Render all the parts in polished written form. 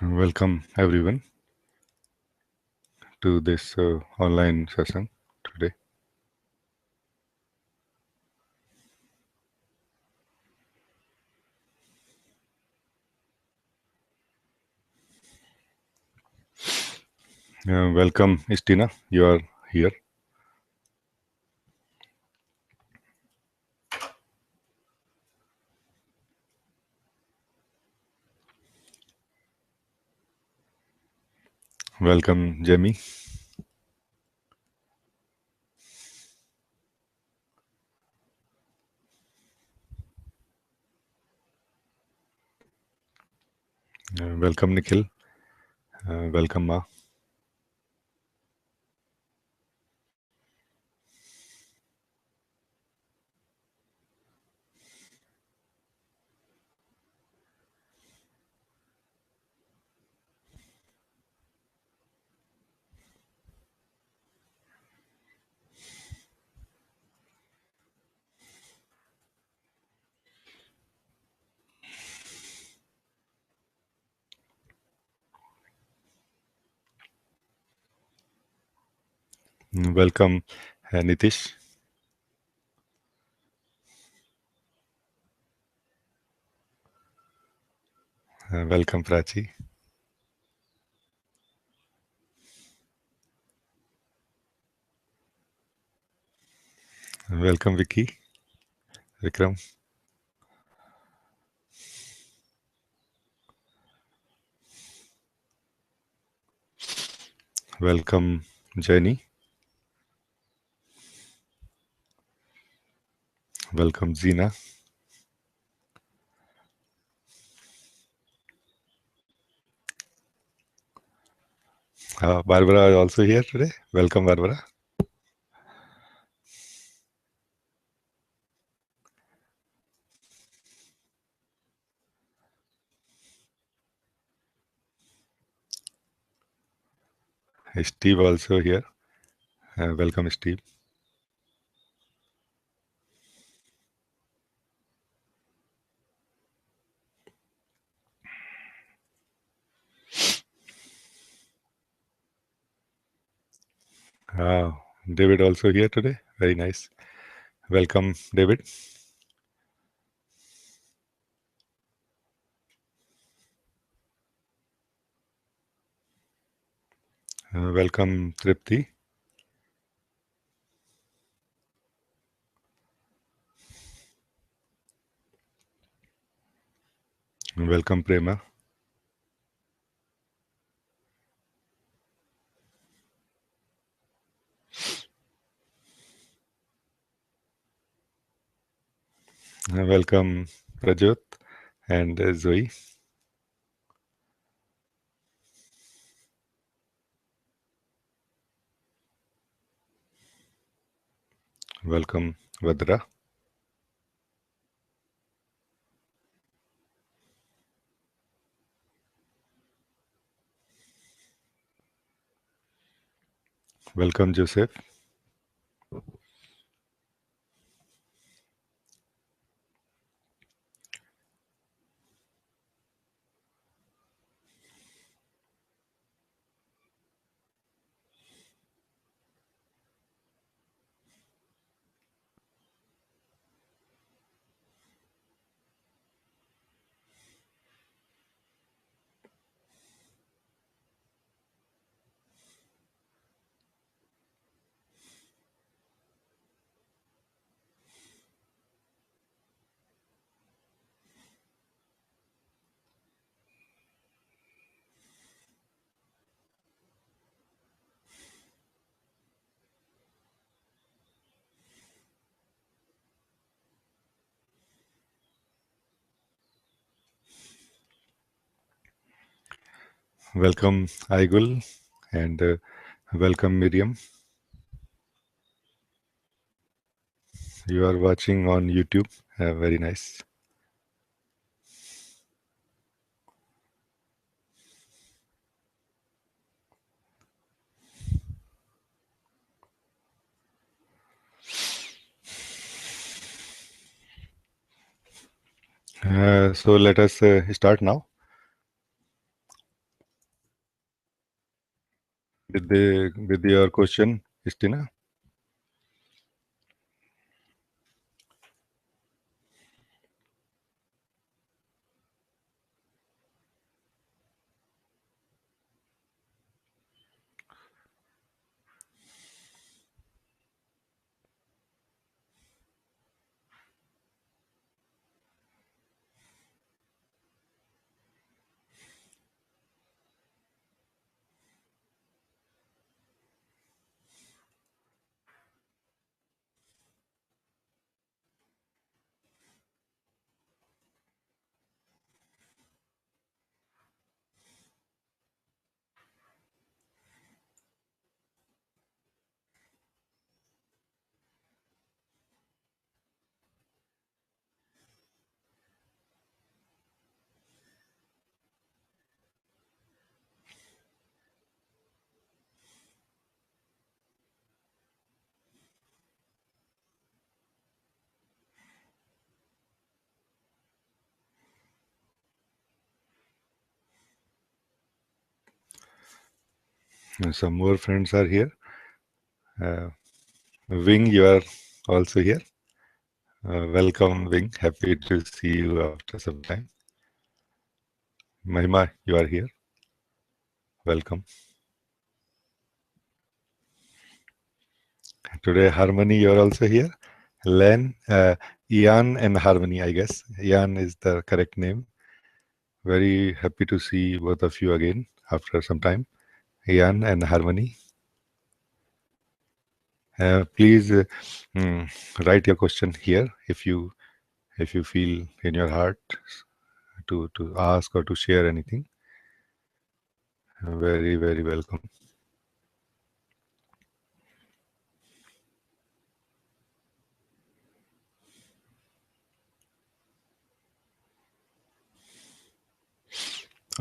Welcome everyone to this online session today. Welcome, Istina. You are here. Welcome, Jamie. Welcome, Nikhil. Welcome, Ma. Welcome, Nitish. Welcome, Prachi. Welcome, Vicky. Vikram. Welcome, Jenny. Welcome, Zina. Barbara is also here today. Welcome, Barbara. Steve also here. Welcome, Steve. David also here today. Very nice. Welcome, David. Welcome, Tripti. Welcome, Prema. Welcome, Prajot and Zoe. Welcome, Vadra. Welcome, Joseph. Welcome, Aigul. And welcome, Miriam. You are watching on YouTube. Very nice. So let us start now. with your question, Istina? Some more friends are here. Uh, Wing, you are also here. Welcome, Wing. Happy to see you after some time. Mahima, you are here. Welcome. Today, Harmony, you are also here. Len, Ian and Harmony, I guess. Ian is the correct name. Very happy to see both of you again after some time. Ian and Harmony. Please write your question here if you feel in your heart to ask or to share anything. Very, very welcome.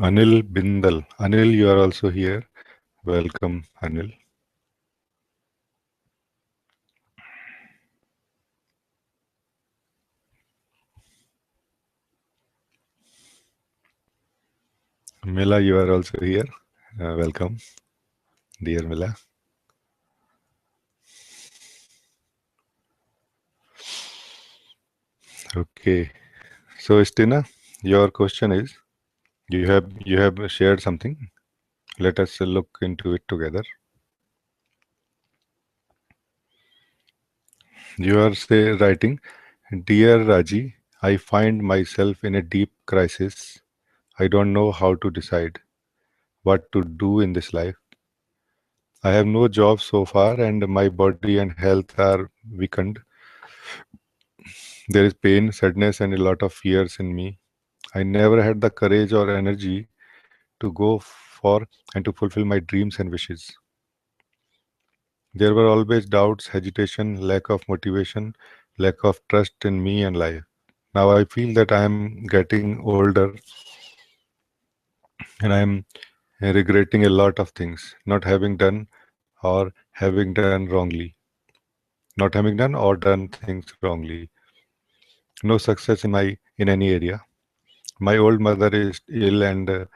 Anil Bindal. Anil, you are also here. Welcome, Anil. Mila, you are also here. Welcome, dear Mila. Okay. So, Stina, your question is you have shared something. Let us look into it together. You are writing, Dear Rajee, I find myself in a deep crisis. I don't know how to decide what to do in this life. I have no job so far, and my body and health are weakened. There is pain, sadness, and a lot of fears in me. I never had the courage or energy to go for and to fulfill my dreams and wishes. There were always doubts, hesitation, lack of motivation, lack of trust in me and life. Now I feel that I am getting older and I am regretting a lot of things, not having done or having done wrongly, not having done or done things wrongly. No success in any area. My old mother is ill and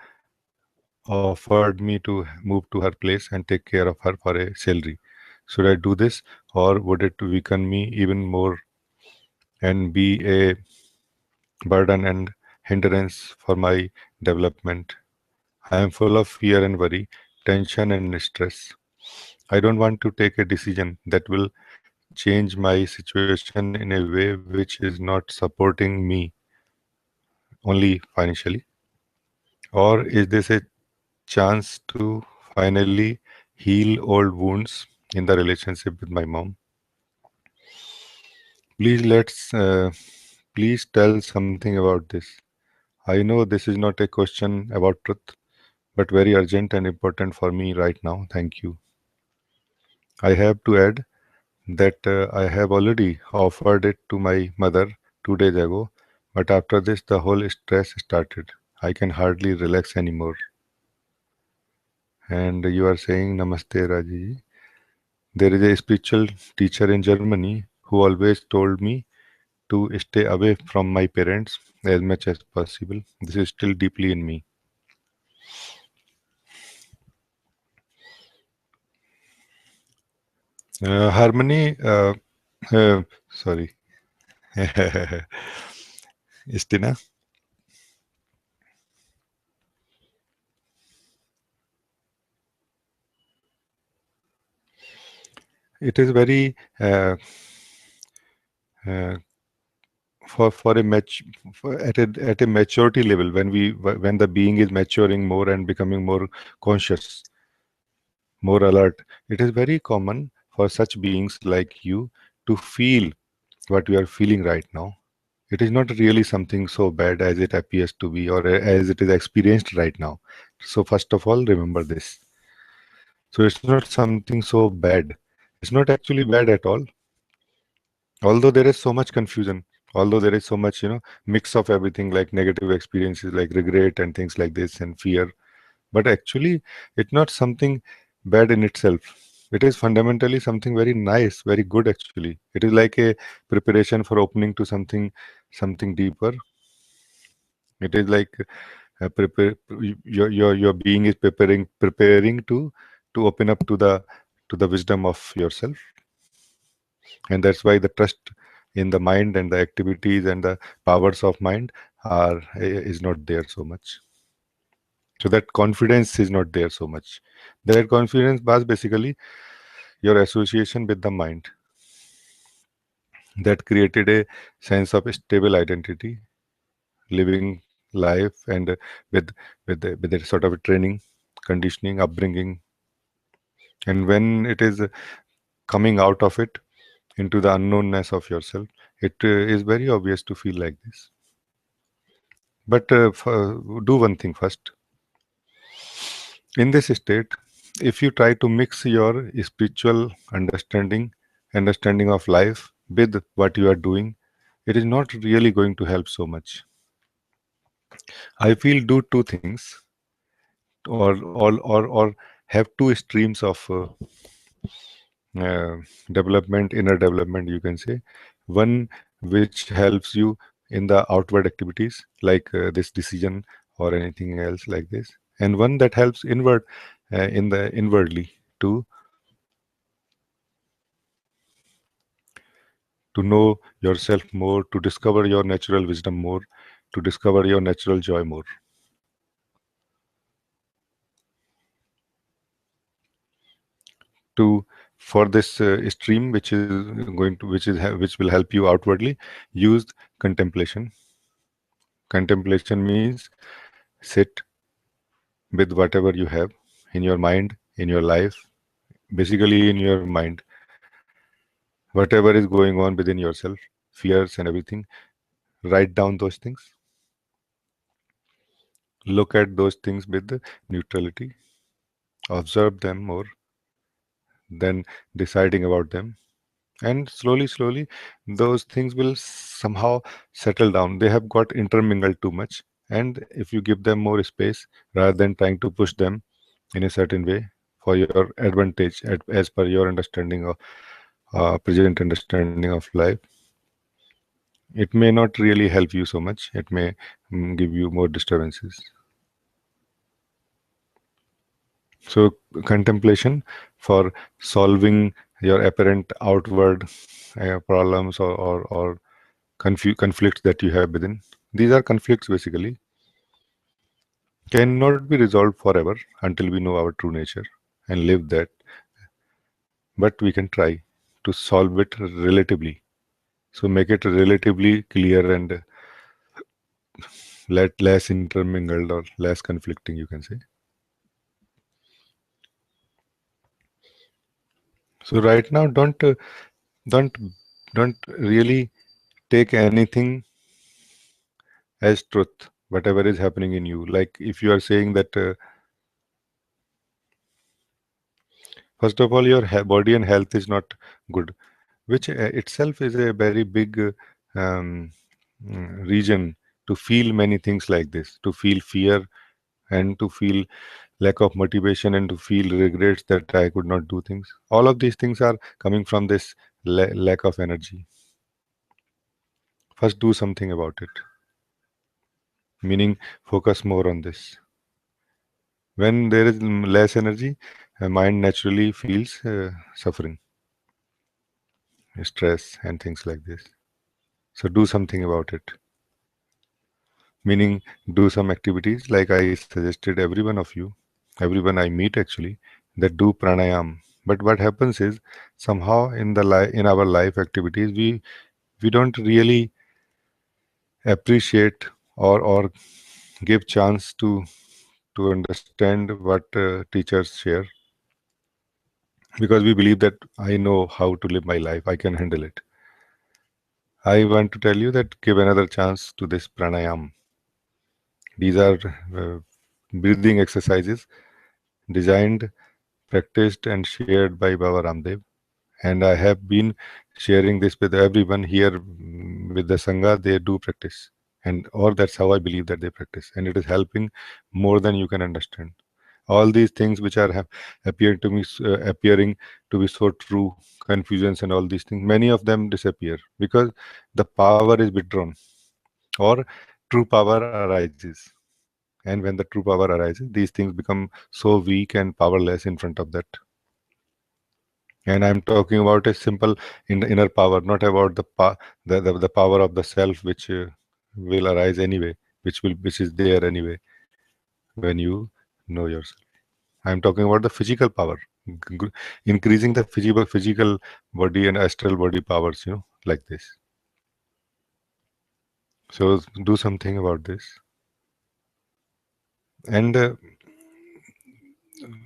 offered me to move to her place and take care of her for a salary. Should I do this, or would it weaken me even more and be a burden and hindrance for my development? I am full of fear and worry, tension and stress. I don't want to take a decision that will change my situation in a way which is not supporting me only financially. Or is this a chance to finally heal old wounds in the relationship with my mom? Please please tell something about this. I know this is not a question about truth, but very urgent and important for me right now. Thank you. I have to add that I have already offered it to my mother 2 days ago, but after this, the whole stress started. I can hardly relax anymore. And you are saying, Namaste, Raji. There is a spiritual teacher in Germany who always told me to stay away from my parents as much as possible. This is still deeply in me. Harmony, sorry, Istina, it is very uh, for a at a maturity level, when the being is maturing more and becoming more conscious, more alert, it is very common for such beings like you to feel what you are feeling right now. It is not really something so bad as it appears to be, or as it is experienced right now. So first of all, remember this. So it's not something so bad. It's not actually bad at all. Although there is so much confusion, although there is so much, mix of everything, like negative experiences, like regret and things like this, and fear. But actually, it's not something bad in itself. It is fundamentally something very nice, very good actually. It is like a preparation for opening to something deeper. It is like prepare your being is preparing to open up to the wisdom of yourself. And that's why the trust in the mind and the activities and the powers of mind are is not there so much. So that confidence is not there so much. That confidence was basically your association with the mind that created a sense of stable identity, living life, and with a sort of a training, conditioning, upbringing. And when it is coming out of it into the unknownness of yourself, it is very obvious to feel like this. But do one thing first. In this state, if you try to mix your spiritual understanding of life with what you are doing, it is not really going to help so much. I feel do two things, or have two streams of uh, development, inner development, you can say. One which helps you in the outward activities, like this decision or anything else like this, and one that helps in the inwardly to to know yourself more, to discover your natural wisdom more, to discover your natural joy more. To For this stream, which is which will help you outwardly, use contemplation. Contemplation means sit with whatever you have in your mind, in your life, basically in your mind, whatever is going on within yourself, fears and everything. Write down those things. Look at those things with neutrality. Observe them more than deciding about them. And slowly, those things will somehow settle down. They have got intermingled too much. And if you give them more space rather than trying to push them in a certain way for your advantage, as per your understanding of present understanding of life, it may not really help you so much. It may give you more disturbances. So, contemplation for solving your apparent outward problems or conflicts that you have within. These are conflicts basically, cannot be resolved forever until we know our true nature and live that. But we can try to solve it relatively. So make it relatively clear and let less intermingled or less conflicting, you can say. So right now, don't don't really take anything as truth, whatever is happening in you. Like if you are saying that, first of all, your body and health is not good, which itself is a very big um, region to feel many things like this, to feel fear and to feel lack of motivation and to feel regrets that I could not do things. All of these things are coming from this lack of energy. First, do something about it, meaning focus more on this. When there is less energy, mind naturally feels suffering. stress, and things like this. So do something about it. Meaning, do some activities like I suggested every one of you, everyone I meet actually, that do pranayam. But what happens is somehow in our life activities we don't really appreciate or give chance to understand what teachers share, because we believe that I know how to live my life, I can handle it. I want to tell you that give another chance to this pranayam. These are uh, breathing exercises designed, practiced, and shared by Baba Ramdev. And I have been sharing this with everyone here, with the Sangha. They do practice, and or that's how I believe that they practice, and it is helping more than you can understand. All these things which are appearing to be so true, confusions and all these things, many of them disappear because the power is withdrawn, or true power arises. And when the true power arises, these things become so weak and powerless in front of that. And I'm talking about a simple inner power, not about the power of the self, which will arise anyway, which is there anyway when you know yourself. I'm talking about the physical power, g- increasing the physical body and astral body powers, like this. So do something about this, and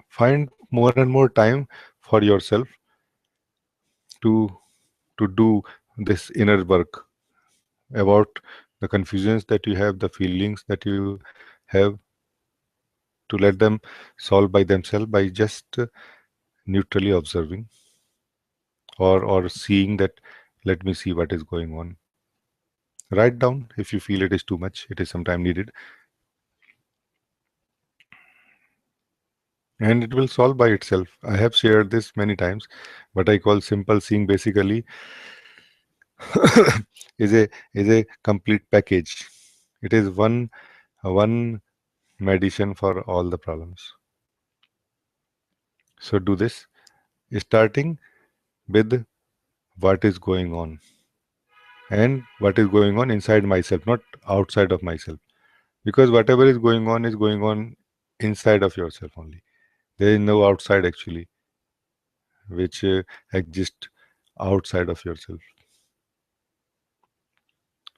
find more and more time for yourself to do this inner work about the confusions that you have, the feelings that you have, to let them solve by themselves by just neutrally observing, or seeing that, let me see what is going on. Write down if you feel it is too much, it is sometime needed, and it will solve by itself. I have shared this many times. What I call simple seeing basically is a complete package. It is one medicine for all the problems. So do this, starting with what is going on, and what is going on inside myself, not outside of myself. Because whatever is going on inside of yourself only. There is no outside actually, which exists outside of yourself.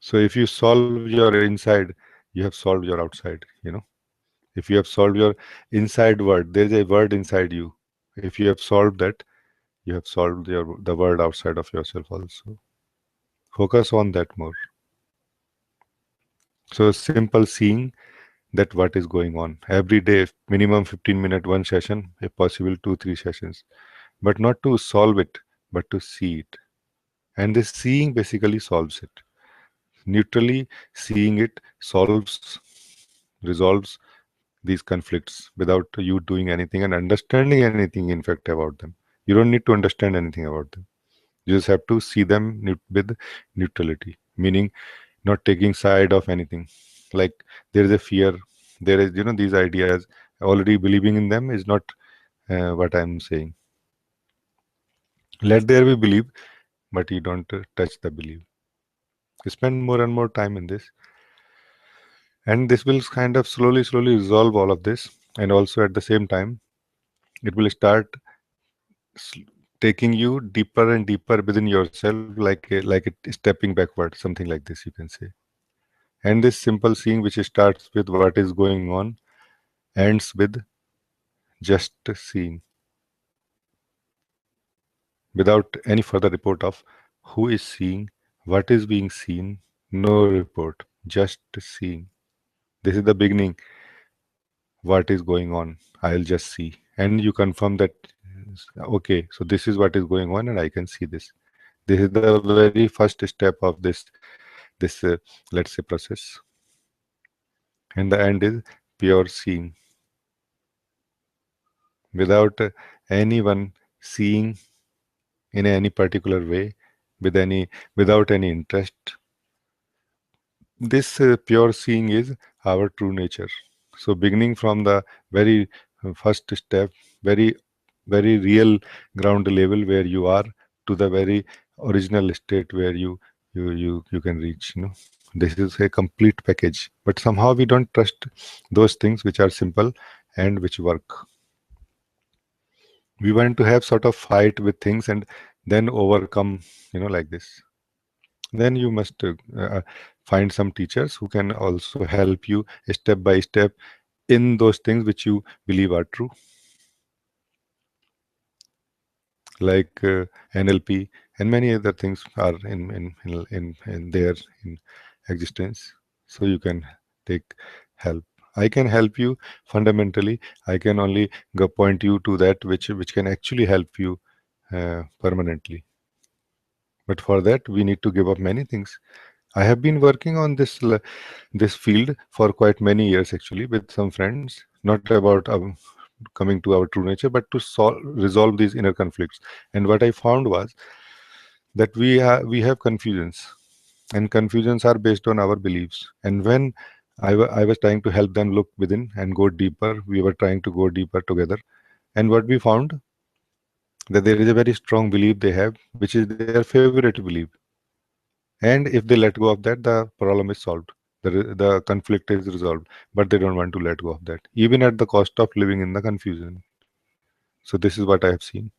So if you solve your inside, you have solved your outside. If you have solved your inside word, there is a word inside you. If you have solved that, you have solved the word outside of yourself also. Focus on that more. So simple seeing that what is going on every day, minimum 15 minute one session, if possible 2 3 sessions, but not to solve it, but to see it. And this seeing basically solves it. Neutrally seeing it solves, resolves these conflicts without you doing anything and understanding anything, in fact, about them. You don't need to understand anything about them. You just have to see them with neutrality, meaning not taking side of anything. Like there is a fear, there is, these ideas, already believing in them is not what I'm saying. Let there be belief, but you don't touch the belief. Spend more and more time in this, and this will kind of slowly resolve all of this. And also at the same time, it will start s- taking you deeper and deeper within yourself, like it stepping backward, something like this you can say. And this simple seeing, which starts with what is going on, ends with just seeing, without any further report of who is seeing, what is being seen, no report, just seeing. This is the beginning. What is going on, I'll just see, and you confirm that, okay, so this is what is going on and I can see this. This is the very first step of this let's say process. And the end is pure seeing, without anyone seeing in any particular way, without any interest. This pure seeing is our true nature. So beginning from the very first step, very very real ground level where you are, to the very original state where you can reach. This is a complete package, but somehow we don't trust those things which are simple and which work. We want to have sort of fight with things and then overcome, like this. Then you must find some teachers who can also help you step by step in those things which you believe are true, like NLP and many other things are in there in existence. So you can take help. I can help you fundamentally. I can only go point you to that which can actually help you permanently. But for that, we need to give up many things. I have been working on this field for quite many years actually with some friends, not about coming to our true nature, but to resolve these inner conflicts. And what I found was that we have confusions, and confusions are based on our beliefs. And when I was trying to help them look within and go deeper, we were trying to go deeper together. And what we found, that there is a very strong belief they have, which is their favorite belief. And if they let go of that, the problem is solved. The conflict is resolved, but they don't want to let go of that, even at the cost of living in the confusion. So this is what I have seen.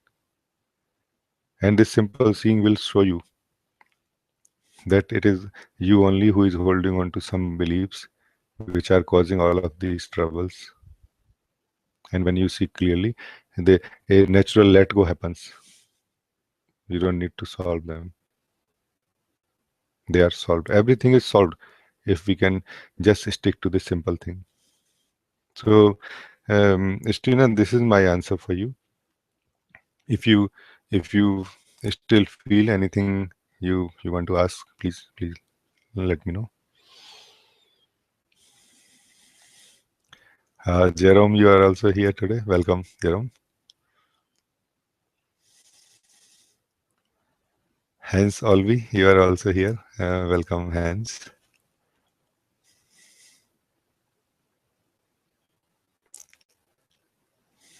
And this simple seeing will show you that it is you only who is holding on to some beliefs which are causing all of these troubles. And when you see clearly, a natural let go happens. You don't need to solve them. They are solved. Everything is solved if we can just stick to this simple thing. So, Stina, this is my answer for you. If you still feel anything you want to ask, please let me know. Jerome, you are also here today. Welcome, Jerome. Hans Olvi, you are also here. Welcome, Hans.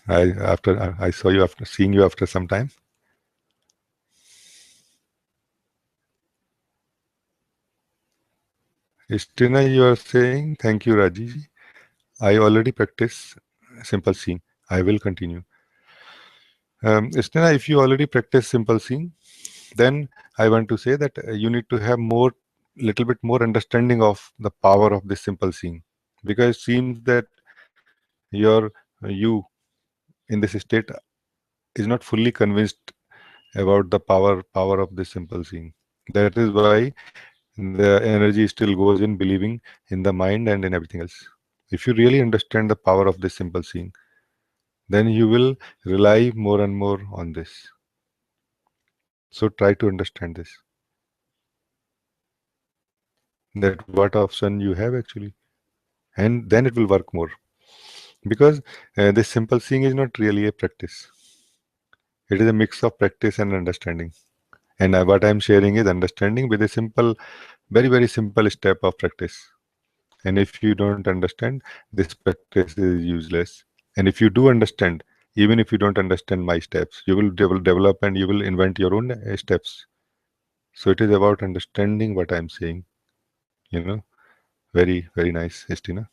I saw you after seeing you after some time. Stina, you are saying thank you, Rajee. I already practice simple seeing. I will continue. Stina, if you already practice simple seeing, then I want to say that you need to have little bit more understanding of the power of this simple seeing, because it seems that your you in this state is not fully convinced about the power of this simple seeing. That is why the energy still goes in believing in the mind and in everything else. If you really understand the power of this simple seeing, then you will rely more and more on this. So try to understand this, that what option you have actually, and then it will work more. Because this simple seeing is not really a practice. It is a mix of practice and understanding. And what I'm sharing is understanding with a simple, very, very simple step of practice. And if you don't understand, this practice is useless. And if you do understand, even if you don't understand my steps, you will develop and you will invent your own steps. So it is about understanding what I'm saying. You know, very, very nice, Estina.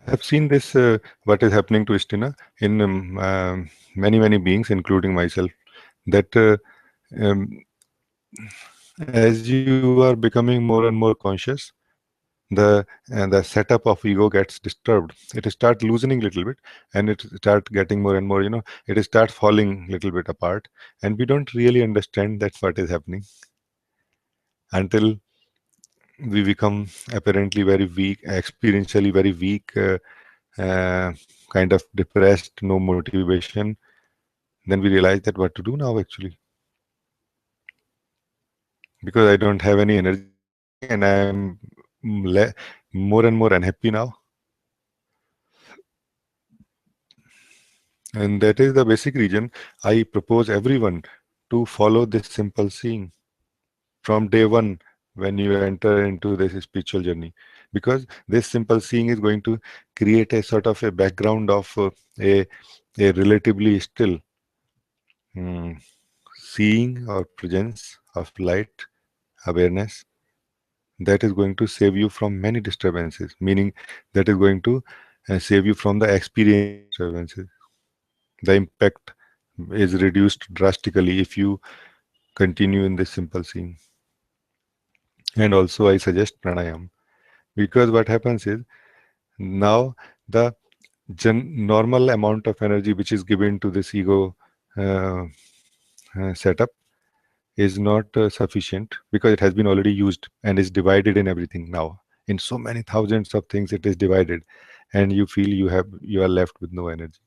I've seen this, what is happening to Estina in many, many beings, including myself, that um, as you are becoming more and more conscious, the setup of ego gets disturbed. It start loosening little bit, and it start getting more and more. It start falling little bit apart, and we don't really understand that's what is happening until we become apparently very weak, experientially very weak, uh, kind of depressed, no motivation. Then we realize that what to do now actually, because I don't have any energy and I'm more and more unhappy now. And that is the basic reason I propose everyone to follow this simple seeing from day one when you enter into this spiritual journey, because this simple seeing is going to create a sort of a background of a, a relatively still mm, seeing or presence of light awareness that is going to save you from many disturbances, meaning that is going to save you from the experiencing disturbances. The impact is reduced drastically if you continue in this simple seeing. And also I suggest pranayam, because what happens is now the normal amount of energy which is given to this ego uh, setup is not sufficient, because it has been already used and is divided in everything now. In so many thousands of things it is divided, and you feel you are left with no energy.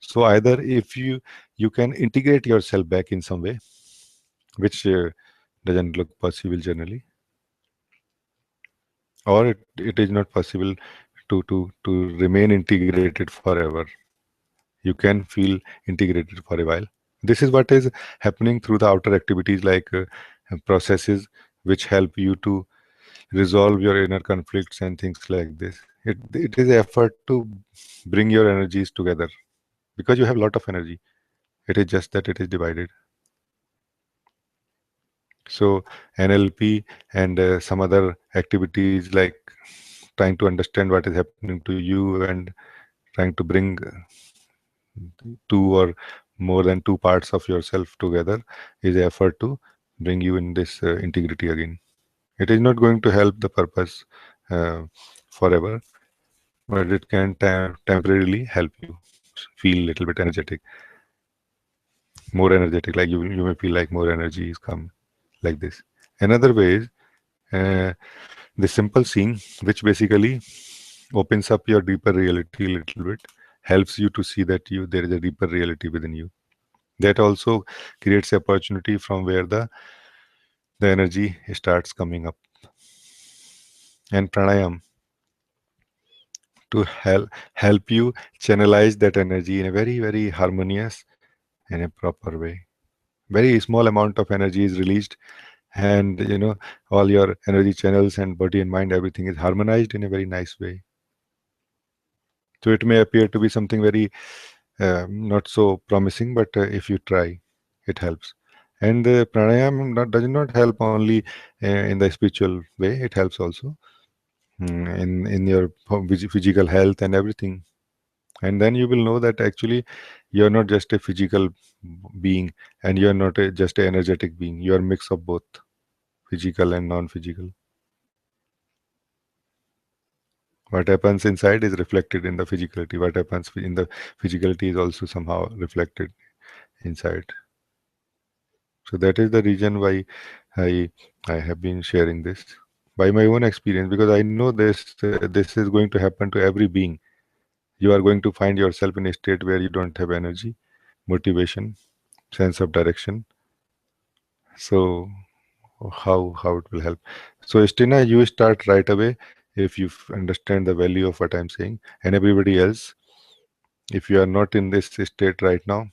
So either if you can integrate yourself back in some way, which doesn't look possible generally, or it is not possible to remain integrated forever. You can feel integrated for a while. This is what is happening through the outer activities, like processes which help you to resolve your inner conflicts and things like this. It is an effort to bring your energies together, because you have a lot of energy. It is just that it is divided. So NLP and some other activities, like trying to understand what is happening to you and trying to bring two or more than two parts of yourself together, is an effort to bring you in this integrity again. It is not going to help the purpose uh, forever, but it can temporarily help you feel a little bit energetic, more energetic. Like you may feel like more energy is come, like this. Another way is uh, the simple seeing, which basically opens up your deeper reality a little bit, helps you to see that there is a deeper reality within you. That also creates opportunity from where the energy starts coming up. And pranayam to help you channelize that energy in a very harmonious and a proper way. Very small amount of energy is released, and all your energy channels and body and mind, everything is harmonized in a very nice way. So it may appear to be something very not so promising, but if you try, it helps. And the pranayam does not help only in the spiritual way; it helps also in your physical health and everything. And then you will know that actually you're not just a physical being, and you're not just an energetic being. You are a mix of both, physical and non-physical. What happens inside is reflected in the physicality. What happens in the physicality is also somehow reflected inside. So that is the reason why I I have been sharing this by my own experience, because I know this is going to happen to every being. You are going to find yourself in a state where you don't have energy, motivation, sense of direction. So how it will help? So Stina, you start right away if you understand the value of what I'm saying, and everybody else, if you are not in this state right now,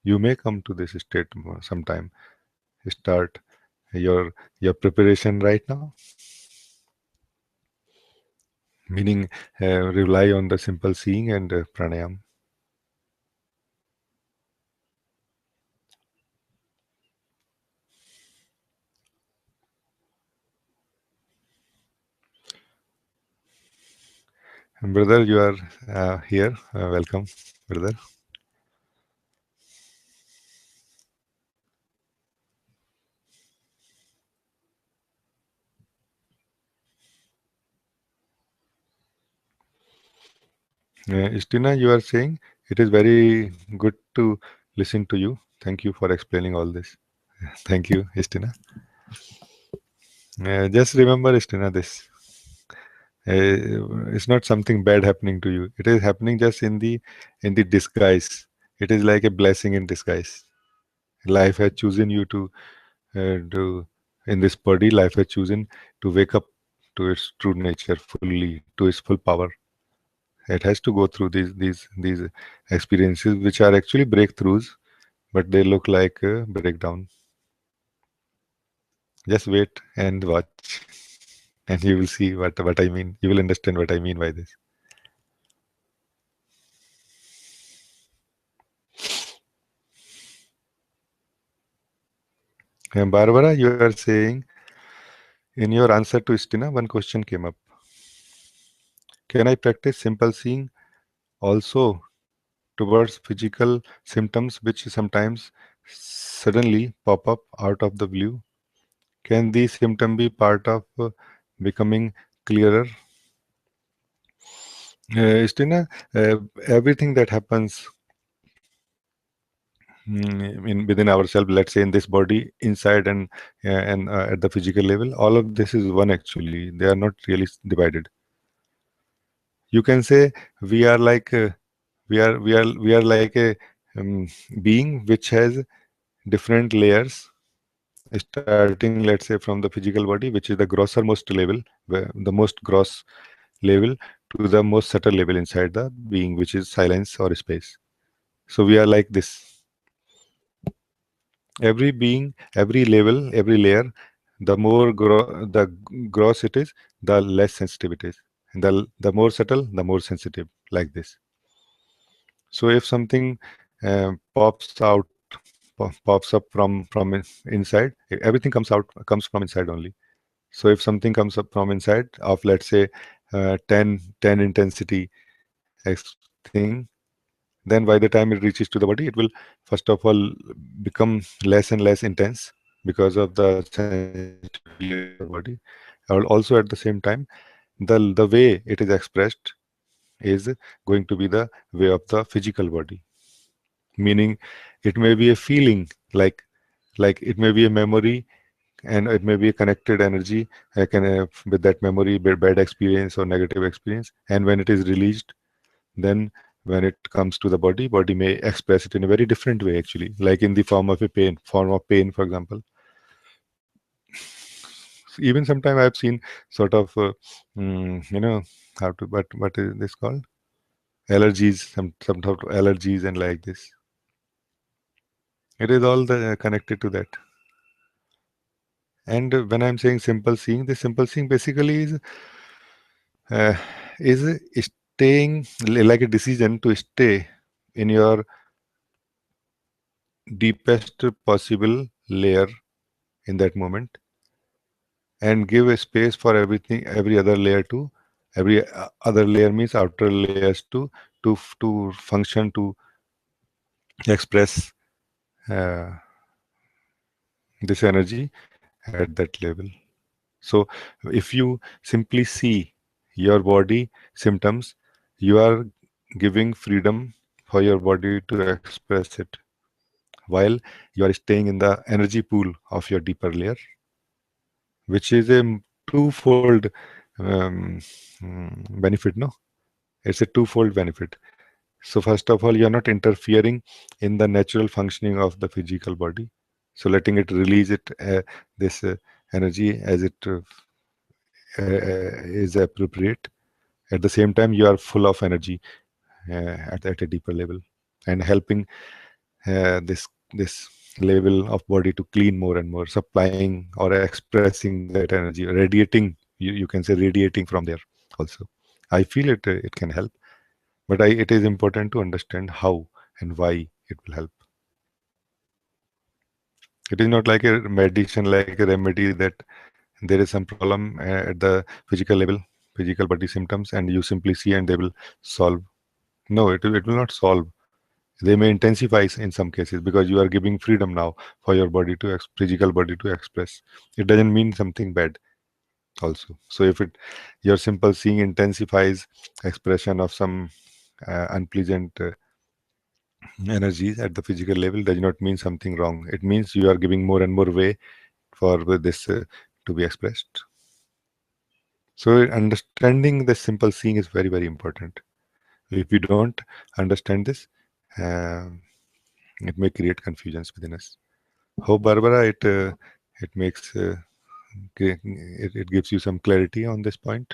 you may come to this state sometime. Start your preparation right now, meaning rely on the simple seeing and pranayam. And brother, you are here. Welcome, brother. Istina, you are saying it is very good to listen to you. Thank you for explaining all this. Thank you, Istina. Just remember, Istina, this. It's not something bad happening to you. It is happening just in the disguise. It is like a blessing in disguise. Life has chosen you to in this body. Life has chosen to wake up to its true nature fully, to its full power. It has to go through these experiences, which are actually breakthroughs, but they look like a breakdown. Just wait and watch, and you will see what I mean. You will understand what I mean by this. And Barbara, you are saying in your answer to Istina, one question came up. Can I practice simple seeing also towards physical symptoms which sometimes suddenly pop up out of the blue? Can these symptoms be part of becoming clearer? Istina, everything that happens in within ourselves, let's say in this body, inside and at the physical level, all of this is one actually. They are not really divided. You can say we are like we are like a being which has different layers, starting let's say from the physical body, which is the grossermost level, the most gross level, to the most subtle level inside the being, which is silence or space. So we are like this. Every being, every level, every layer, the more the gross it is, the less sensitive it is. And the more subtle, the more sensitive, like this. So if something pops out, pops up from inside, everything comes from inside only. So if something comes up from inside of, let's say, 10 intensity thing, then by the time it reaches to the body, it will first of all become less and less intense because of the sensitivity of the body. Also at the same time, the way it is expressed is going to be the way of the physical body, meaning it may be a feeling, like it may be a memory, and it may be a connected energy, can with that memory, bad experience or negative experience, and when it is released, then when it comes to the body may express it in a very different way actually, like in the form of pain, for example. Even sometime I've seen sort of how to, what is this called, allergies, some sort of allergies and like this. It is all connected to that. And when I'm saying simple seeing, the simple seeing basically uh, is staying, like a decision to stay in your deepest possible layer in that moment, and give a space for everything, every other layer to, every other layer means outer layers to function, to express uh, this energy at that level. So if you simply see your body symptoms, you are giving freedom for your body to express it, while you are staying in the energy pool of your deeper layer, which is a twofold benefit. No, it's a twofold benefit. So first of all, you are not interfering in the natural functioning of the physical body, so letting it release it, this energy as it is appropriate. At the same time, you are full of energy at a deeper level, and helping this level of body to clean more and more, supplying or expressing that energy, radiating. You can say radiating from there also. I feel it can help, but it is important to understand how and why it will help. It is not like a medicine, like a remedy that there is some problem at the physical level, physical body symptoms, and you simply see and they will solve. No, it will not solve. They may intensify in some cases because you are giving freedom now for your body to physical body to express. It doesn't mean something bad also. So if it, your simple seeing intensifies expression of some unpleasant energies at the physical level, does not mean something wrong. It means you are giving more and more way for this to be expressed. So understanding the simple seeing is very, very important. If we don't understand this, uh, it may create confusions within us. Hope, Barbara, it makes it gives you some clarity on this point.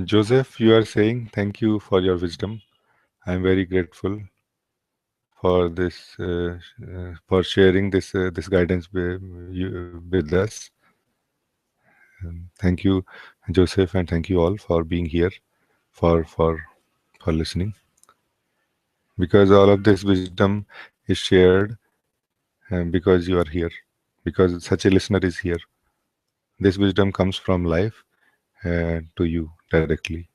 Joseph, you are saying thank you for your wisdom. I'm very grateful for this, for sharing this guidance with us. Thank you, Joseph, and thank you all for being here, for for for listening. Because all of this wisdom is shared because you are here, because such a listener is here. This wisdom comes from life to you directly.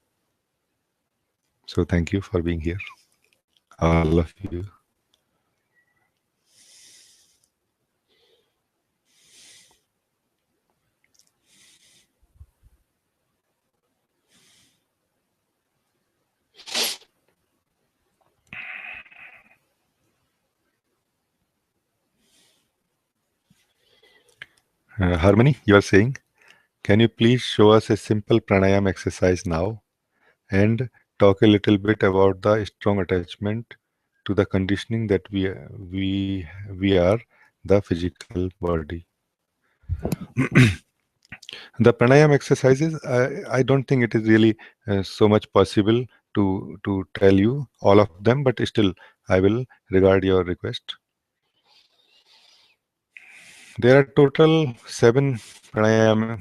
So thank you for being here, all of you. Harmony, you are saying, can you please show us a simple pranayam exercise now and talk a little bit about the strong attachment to the conditioning that we are the physical body. The pranayam exercises, I don't think it is really so much possible to tell you all of them, but still I will regard your request. There are total 7 pranayam,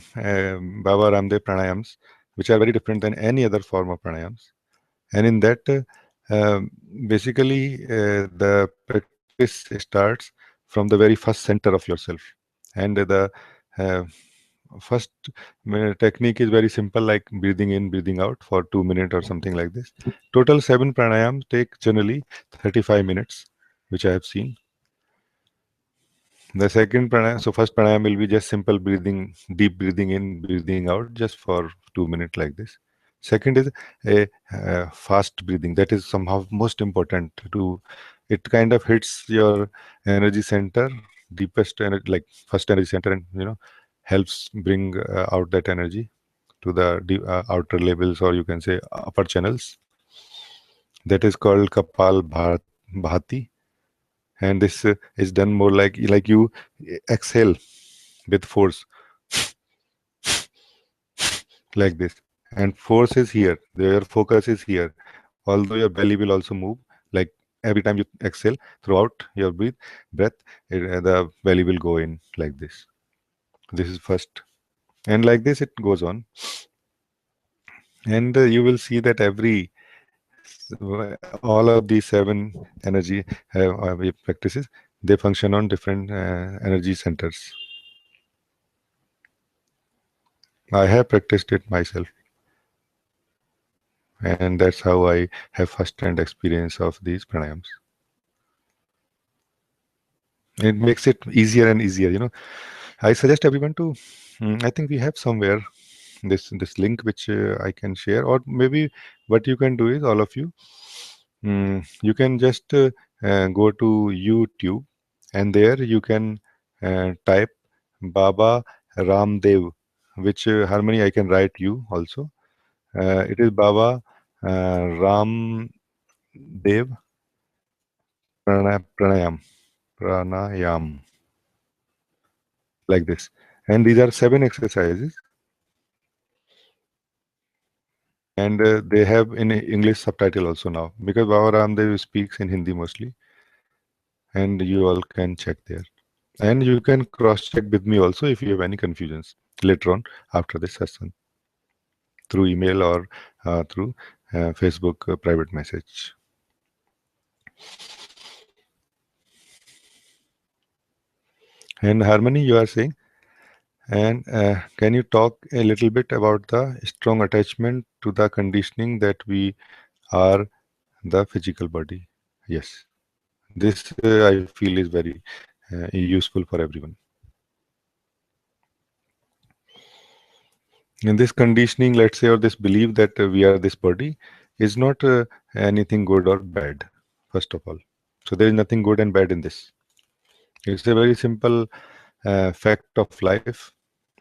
Baba Ramdev pranayams, which are very different than any other form of pranayams. And in that, basically, the practice starts from the very first center of yourself. And the uh, first technique is very simple, like breathing in, breathing out for 2 minutes or something like this. Total 7 pranayams take generally 35 minutes, which I have seen. The second pranayam, so first pranayam will be just simple breathing, deep breathing in, breathing out, just for 2 minutes like this. Second is a fast breathing. That is somehow most important. To it kind of hits your energy center, deepest energy, like first energy center, and helps bring out that energy to the outer levels, or you can say upper channels. That is called Bhati, and this is done more like you exhale with force like this, and force is here, your focus is here, although your belly will also move, like every time you exhale throughout your breath, the belly will go in like this. This is first, and like this it goes on, and you will see that all of these 7 energy practices, they function on different energy centers. I have practiced it myself, and that's how I have first-hand experience of these pranayams. It makes it easier and easier. I suggest everyone to. I think we have somewhere this link which I can share, or maybe what you can do is, all of you, you can just go to YouTube, and there you can type Baba Ramdev, which Harmony I can write you also. It is Baba Ramdev Pranayam, Pranayam, like this. And these are 7 exercises, and they have in English subtitle also now, because Baba Ramdev speaks in Hindi mostly, and you all can check there. And you can cross-check with me also if you have any confusions later on after this session, through email or through Facebook private message. And Harmony, you are saying, and can you talk a little bit about the strong attachment to the conditioning that we are the physical body? Yes, this I feel is very useful for everyone. And this conditioning, let's say, or this belief that we are this body, is not anything good or bad, first of all. So there is nothing good and bad in this. It's a very simple fact of life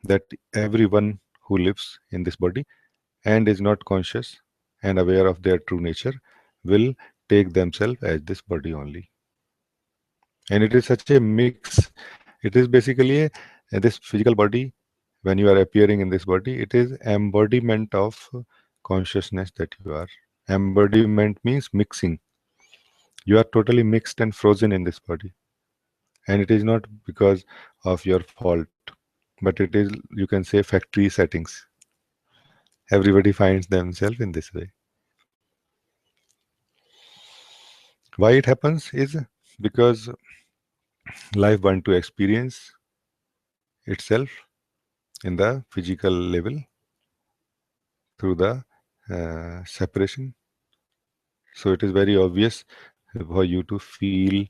that everyone who lives in this body and is not conscious and aware of their true nature will take themselves as this body only. And it is such a mix. It is basically this physical body, when you are appearing in this body, it is embodiment of consciousness that you are. Embodiment means mixing. You are totally mixed and frozen in this body. And it is not because of your fault, but it is, you can say, factory settings. Everybody finds themselves in this way. Why it happens is because life wants to experience itself in the physical level through the separation. So it is very obvious for you to feel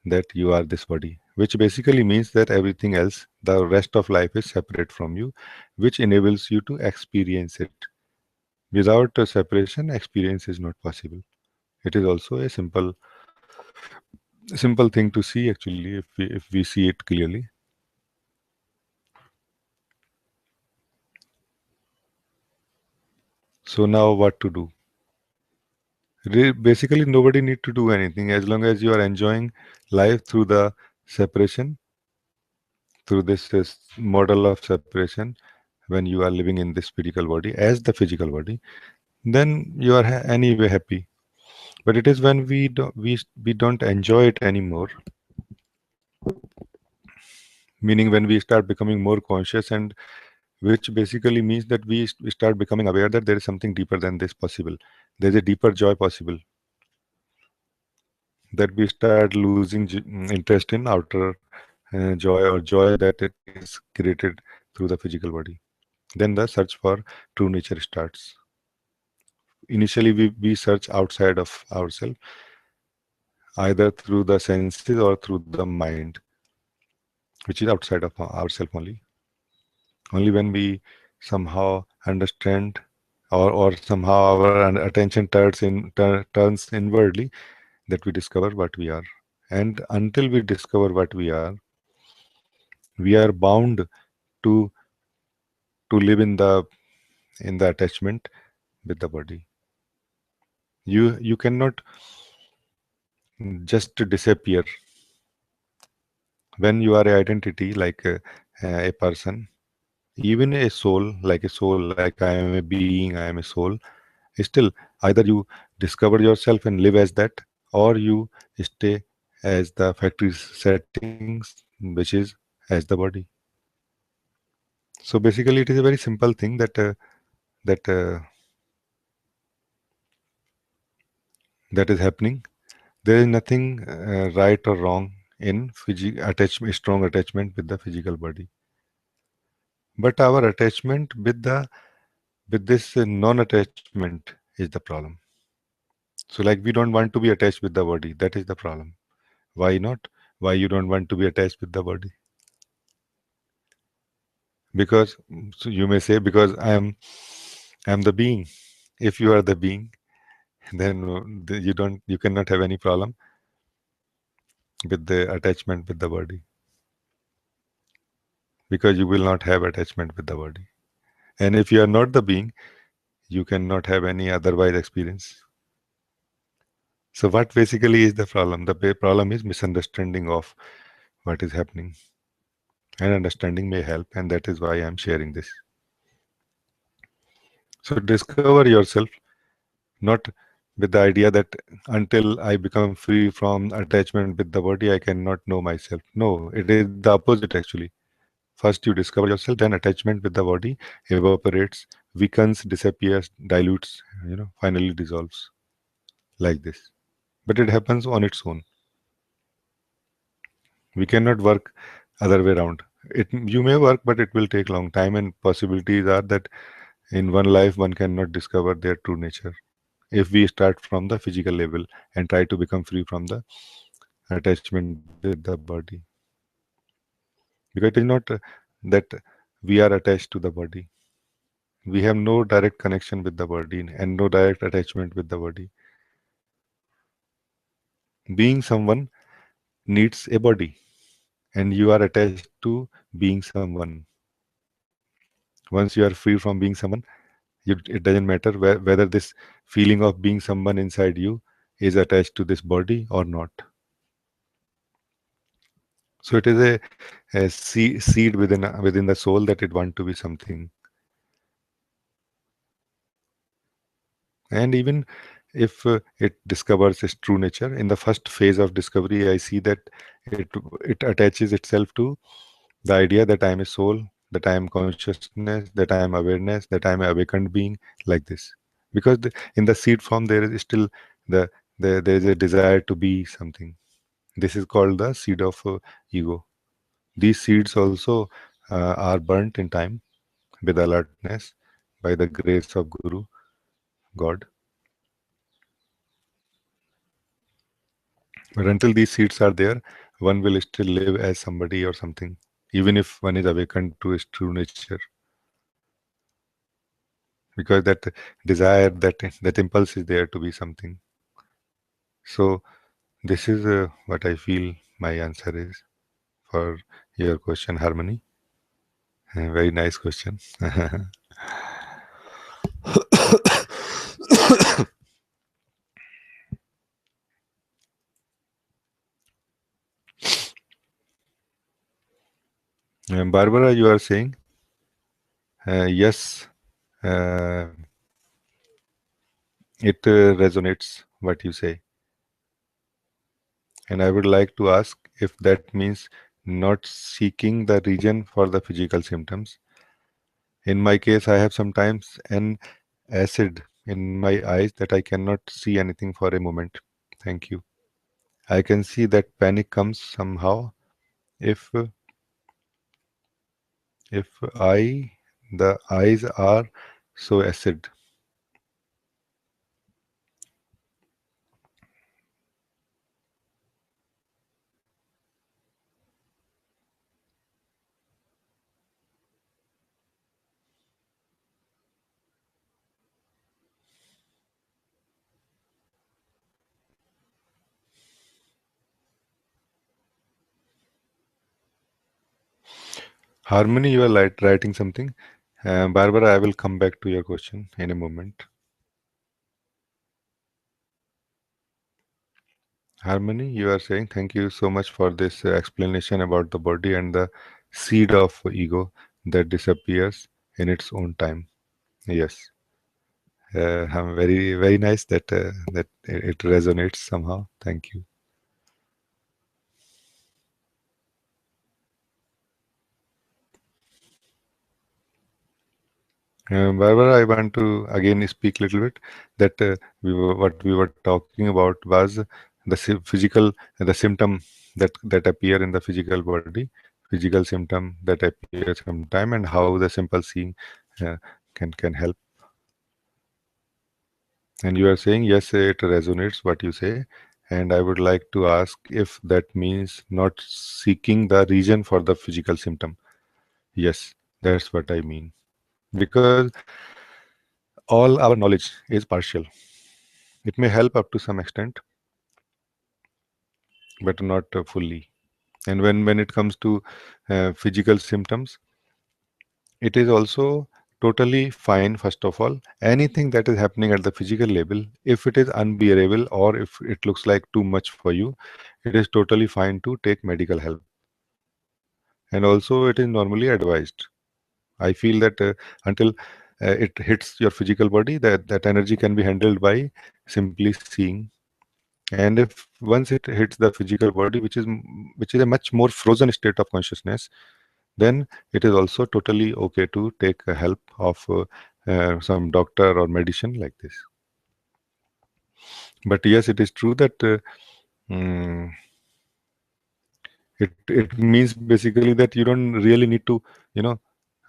that you are this body, which basically means that everything else, the rest of life, is separate from you, which enables you to experience it. Without a separation, experience is not possible. It is also a simple thing to see actually if we see it clearly. So now what to do? Basically, nobody need to do anything as long as you are enjoying life through the separation, through this model of separation. When you are living in this physical body as the physical body, then you are anyway happy. But it is when we don't enjoy it anymore, meaning when we start becoming more conscious, and which basically means that we start becoming aware that there is something deeper than this possible. There's a deeper joy possible, that we start losing interest in outer joy, or joy that it is created through the physical body. Then the search for true nature starts. Initially, we search outside of ourselves, either through the senses or through the mind, which is outside of ourselves only. Only when we somehow understand, or somehow our attention turns inwardly, that we discover what we are. And until we discover what we are bound to live in the attachment with the body. You cannot just disappear. When you are an identity like a person, even a soul, like I am a being, I am a soul, still either you discover yourself and live as that, or you stay as the factory settings, which is as the body. So basically it is a very simple thing that that is happening. There is nothing right or wrong in strong attachment with the physical body, but our attachment with this non-attachment is the problem. So like we don't want to be attached with the body. That is the problem. Why not? Why you don't want to be attached with the body? Because, so you may say, because I am the being. If you are the being, then you cannot have any problem with the attachment with the body, because you will not have attachment with the body. And if you are not the being, you cannot have any otherwise experience. So what basically is the problem? The problem is misunderstanding of what is happening, and understanding may help, and that is why I am sharing this. So discover yourself, not with the idea that until I become free from attachment with the body, I cannot know myself. No, it is the opposite actually. First you discover yourself, then attachment with the body evaporates, weakens, disappears, dilutes, finally dissolves, like this. But it happens on its own. We cannot work other way around. You may work, but it will take long time, and possibilities are that in one life one cannot discover their true nature if we start from the physical level and try to become free from the attachment with the body. Because it is not that we are attached to the body. We have no direct connection with the body and no direct attachment with the body. Being someone needs a body, and you are attached to being someone. Once you are free from being someone, it doesn't matter whether this feeling of being someone inside you is attached to this body or not. So it is a seed within the soul that it want to be something. And even if it discovers its true nature, in the first phase of discovery, I see that it it attaches itself to the idea that I am a soul, that I am consciousness, that I am awareness, that I am an awakened being, like this. Because in the seed form, there is still the, there is a desire to be something. This is called the seed of ego. These seeds also are burnt in time with alertness by the grace of Guru, God. But until these seeds are there, one will still live as somebody or something, even if one is awakened to his true nature. Because that desire, that impulse is there to be something. So this is what I feel my answer is for your question, Harmony. Very nice question. Barbara, you are saying yes, uh, it resonates what you say. And I would like to ask if that means not seeking the reason for the physical symptoms. In my case, I have sometimes an acid in my eyes that I cannot see anything for a moment. Thank you. I can see that panic comes somehow if if I the eyes are so acid. Harmony, you are writing something. Barbara, I will come back to your question in a moment. Harmony, you are saying thank you so much for this explanation about the body and the seed of ego that disappears in its own time. Yes, very nice that that it resonates somehow. Thank you. Barbara, I want to again speak a little bit that what we were talking about was the physical, the symptom that appear in the physical body, physical symptom that appear sometime, and how the simple seeing uh, can help. And you are saying yes, it resonates what you say, and I would like to ask if that means not seeking the reason for the physical symptom. Yes, that's what I mean. Because all our knowledge is partial. It may help up to some extent, but not fully. And when it comes to physical symptoms, it is also totally fine. First of all, anything that is happening at the physical level, if it is unbearable or if it looks like too much for you, it is totally fine to take medical help. And also, it is normally advised. I feel that until it hits your physical body, that energy can be handled by simply seeing. And if once it hits the physical body, which is a much more frozen state of consciousness, then it is also totally okay to take help of some doctor or medicine like this. But yes, it is true that mm, it means basically that you don't really need to, you know,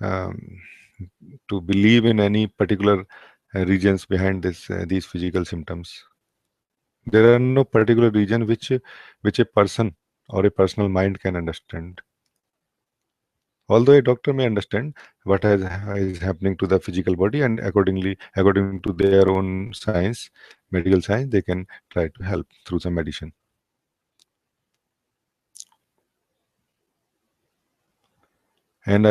um, to believe in any particular regions behind these physical symptoms. There are no particular region which a person or a personal mind can understand. Although a doctor may understand what is happening to the physical body, and according to their own science, medical science, they can try to help through some medicine. And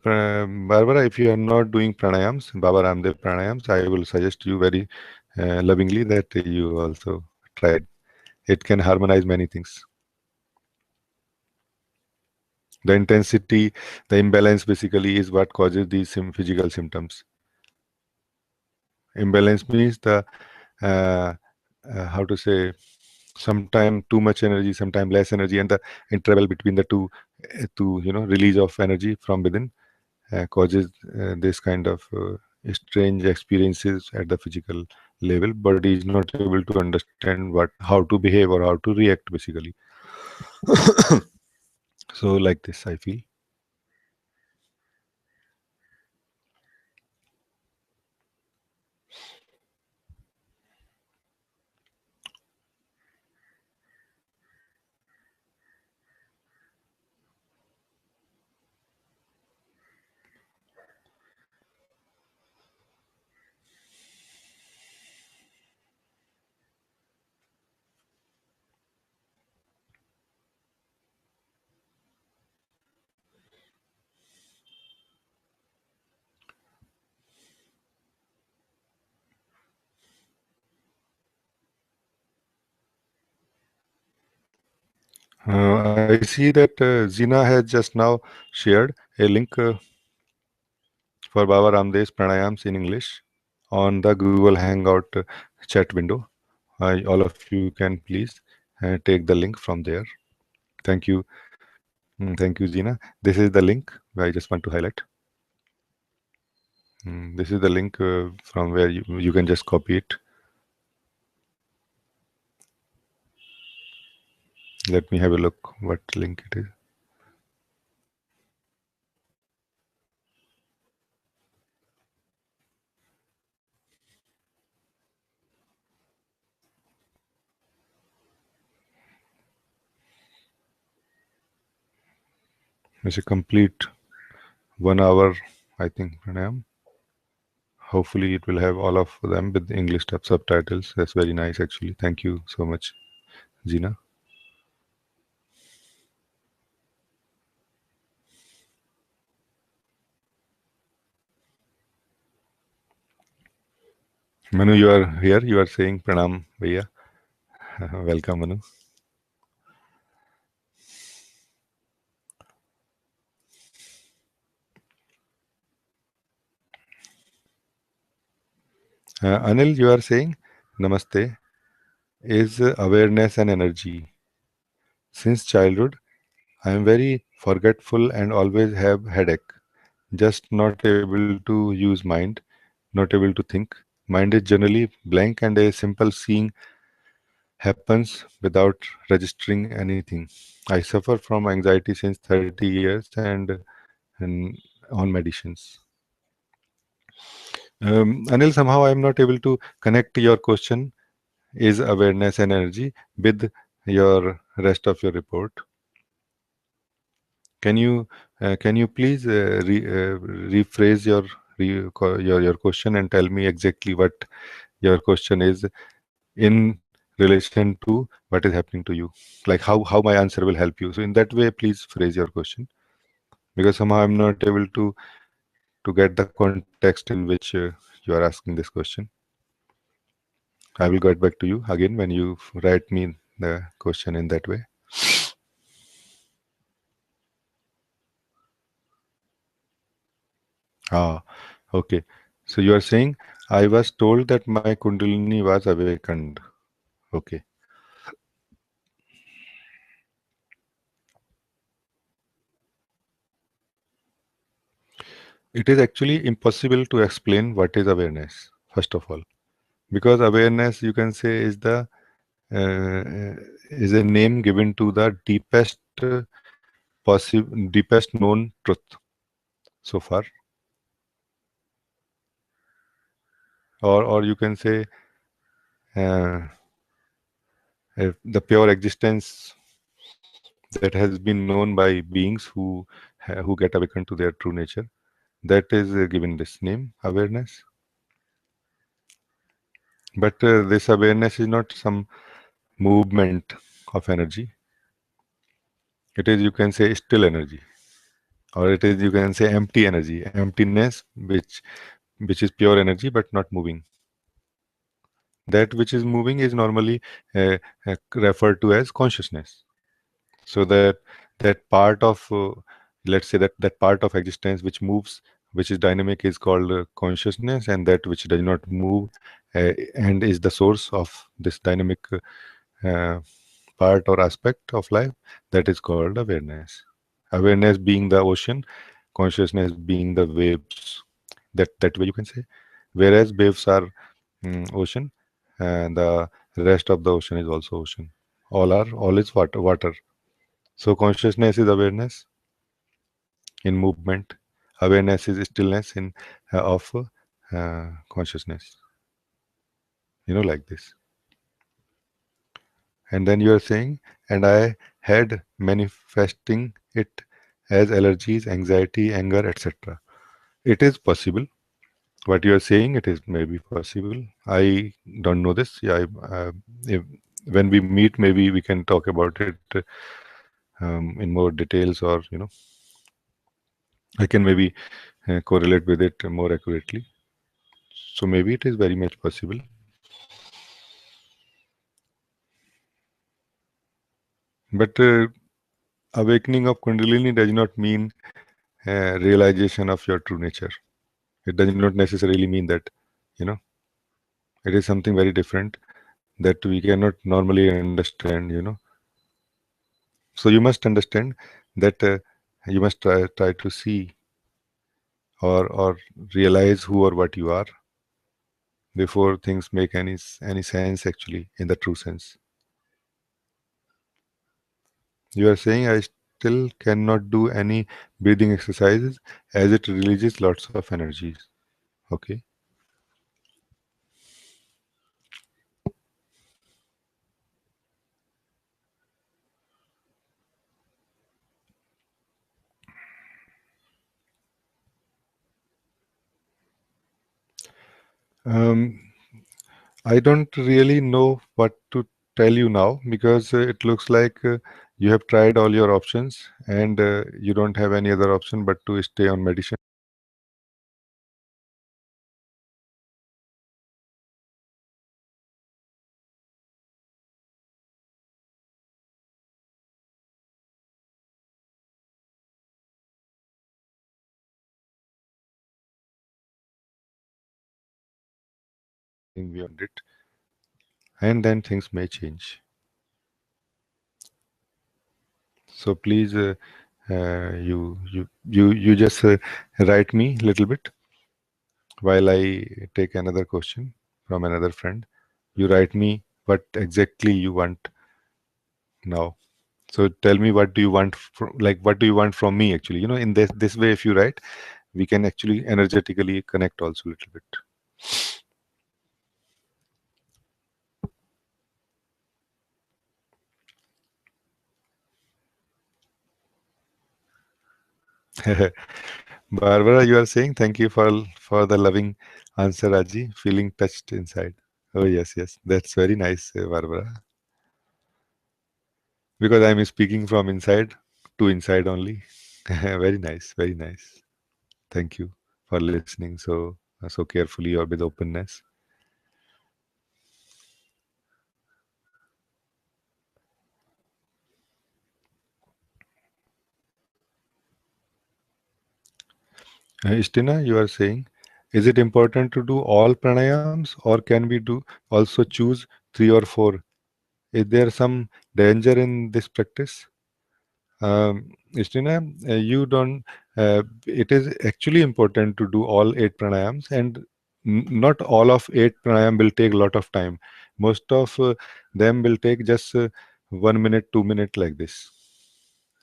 Barbara, if you are not doing pranayams, Baba Ramdev pranayams, I will suggest you very lovingly that you also try it. It can harmonize many things. The intensity, the imbalance basically is what causes these physical symptoms. Imbalance means the uh, how to say, sometime too much energy, sometime less energy, and the interval between the two to release of energy from within causes this kind of strange experiences at the physical level. Body is not able to understand how to behave or how to react basically. So like this, I feel. I see that Zina has just now shared a link for Baba Ramdev's pranayams in English on the Google Hangout chat window. All of you can please take the link from there. Thank you. Thank you, Zina. This is the link I just want to highlight. This is the link from where you can just copy it. Let me have a look what link it is. It's a complete 1 hour, I think, pranayam. Hopefully, it will have all of them with English subtitles. That's very nice, actually. Thank you so much, Zina. Manu, you are here. You are saying pranam, bhaiya. Welcome, Manu. Anil, you are saying namaste. Is awareness and energy. Since childhood, I am very forgetful and always have headache. Just not able to use mind, not able to think. Mind is generally blank and a simple seeing happens without registering anything. I suffer from anxiety since 30 years and on medicines. Anil, somehow I am not able to connect your question, is awareness and energy, with your rest of your report. Can you please rephrase your question and tell me exactly what your question is in relation to what is happening to you, like how my answer will help you. So in that way, please phrase your question, because somehow I'm not able to get the context in which you are asking this question. I will get back to you again when you write me the question in that way. Ah, okay. So you are saying I was told that my Kundalini was awakened. Okay. It is actually impossible to explain what is awareness, first of all, because awareness, you can say, is a name given to the deepest known truth so far, or you can say uh, the pure existence that has been known by beings who get awakened to their true nature. That is given this name, awareness. But this awareness is not some movement of energy. It is, you can say, still energy, or it is, you can say, empty energy, emptiness, which is pure energy but not moving. That which is moving is normally referred to as consciousness. So that part of let's say that part of existence which moves which is dynamic is called consciousness, and that which does not move and is the source of this dynamic uh, part or aspect of life, that is called awareness. Awareness being the ocean, consciousness being the waves. That way you can say. Whereas waves are ocean, and the rest of the ocean is also ocean. All is water. Water. So consciousness is awareness in movement. Awareness is stillness in of consciousness. Like this. And then you are saying, and I had manifesting it as allergies, anxiety, anger, etc. It is possible. What you are saying, it is maybe possible. I don't know this. Yeah, if, when we meet, maybe we can talk about it in more details, or I can maybe correlate with it more accurately. So maybe it is very much possible. But awakening of Kundalini does not mean realization of your true nature. It does not necessarily mean that, you know, it is something very different that we cannot normally understand. So you must understand that you must try to see or realize who or what you are before things make any sense actually in the true sense. You are saying I still cannot do any breathing exercises as it releases lots of energies. Okay. Um, I don't really know what to tell you now, because it looks like you have tried all your options, and you don't have any other option but to stay on medicine. Beyond it, and then things may change. So please, you just write me a little bit while I take another question from another friend. You write me what exactly you want now. So tell me, what do you want what do you want from me actually? In this way, if you write, we can actually energetically connect also a little bit. Barbara, you are saying thank you for the loving answer, Raji. Feeling touched inside. Oh yes, yes, that's very nice, Barbara. Because I'm speaking from inside to inside only. Very nice, very nice. Thank you for listening so carefully or with openness. Istina, you are saying, is it important to do all pranayams, or can we do also choose three or four? Is there some danger in this practice? Istina, you don't. It is actually important to do all eight pranayams, and not all of eight pranayam will take a lot of time. Most of them will take just 1 minute, 2 minute like this.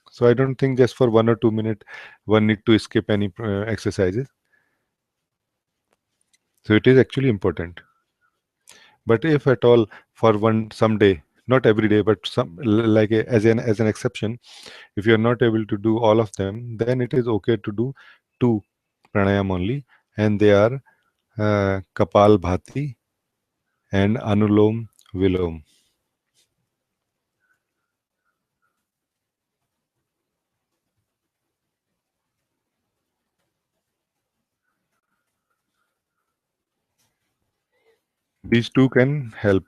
So I don't think just for 1 or 2 minute one need to skip any exercises. So it is actually important. But if at all for one someday, not every day, but as an exception, if you are not able to do all of them, then it is okay to do two pranayam only, and they are Kapal Bhati and Anulom Vilom. These two can help.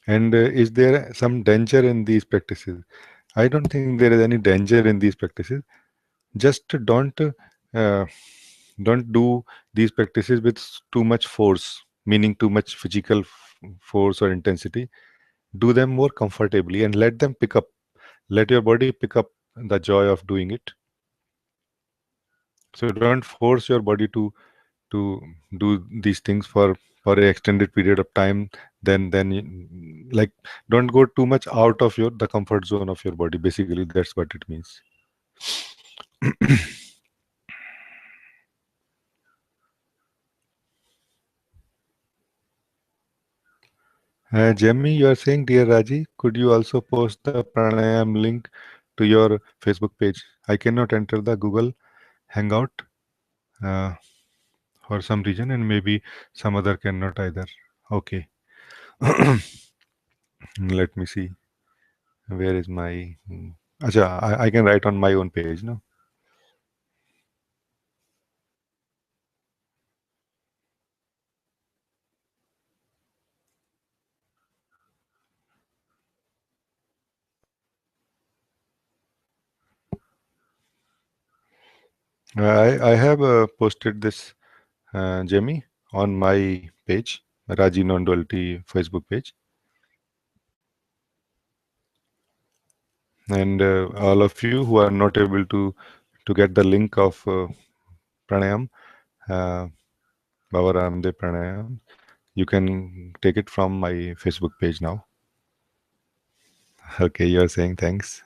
And is there some danger in these practices? I don't think there is any danger in these practices. Just don't uh, don't do these practices with too much force, meaning too much physical force or intensity. Do them more comfortably and let them pick up. Let your body pick up the joy of doing it. So don't force your body to do these things for an extended period of time. Like, don't go too much out of your the comfort zone of your body. Basically, that's what it means. Jamie, you are saying, dear Raji, could you also post the pranayam link to your Facebook page? I cannot enter the Google Hangout uh, for some reason, and maybe some other cannot either. Okay, let me see. Where is my? Acha, I can write on my own page, no? I have posted this, Jamie, on my page, Rajee Non-duality Facebook page, and all of you who are not able to get the link of pranayam, uh, Baba Ramdev pranayam, you can take it from my Facebook page now. Okay, you're saying thanks.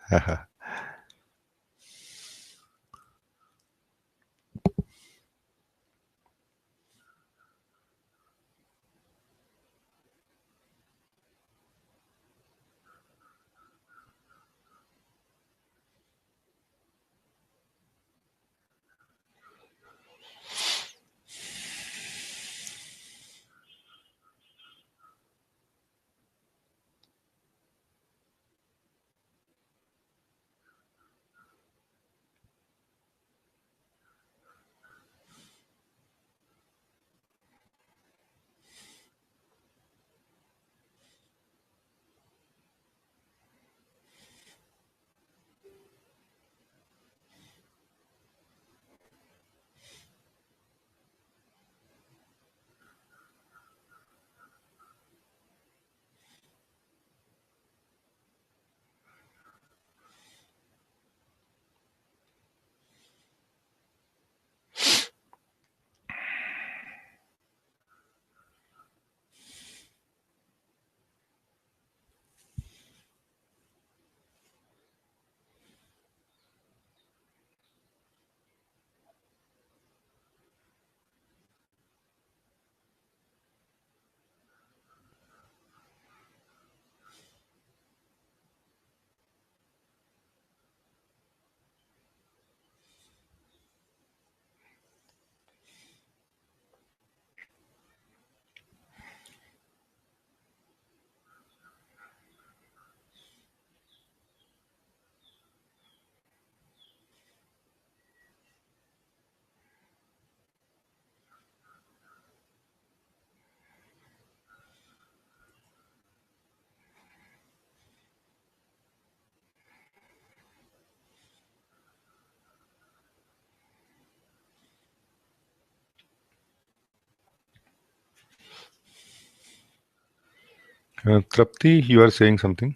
Trapti, you are saying something.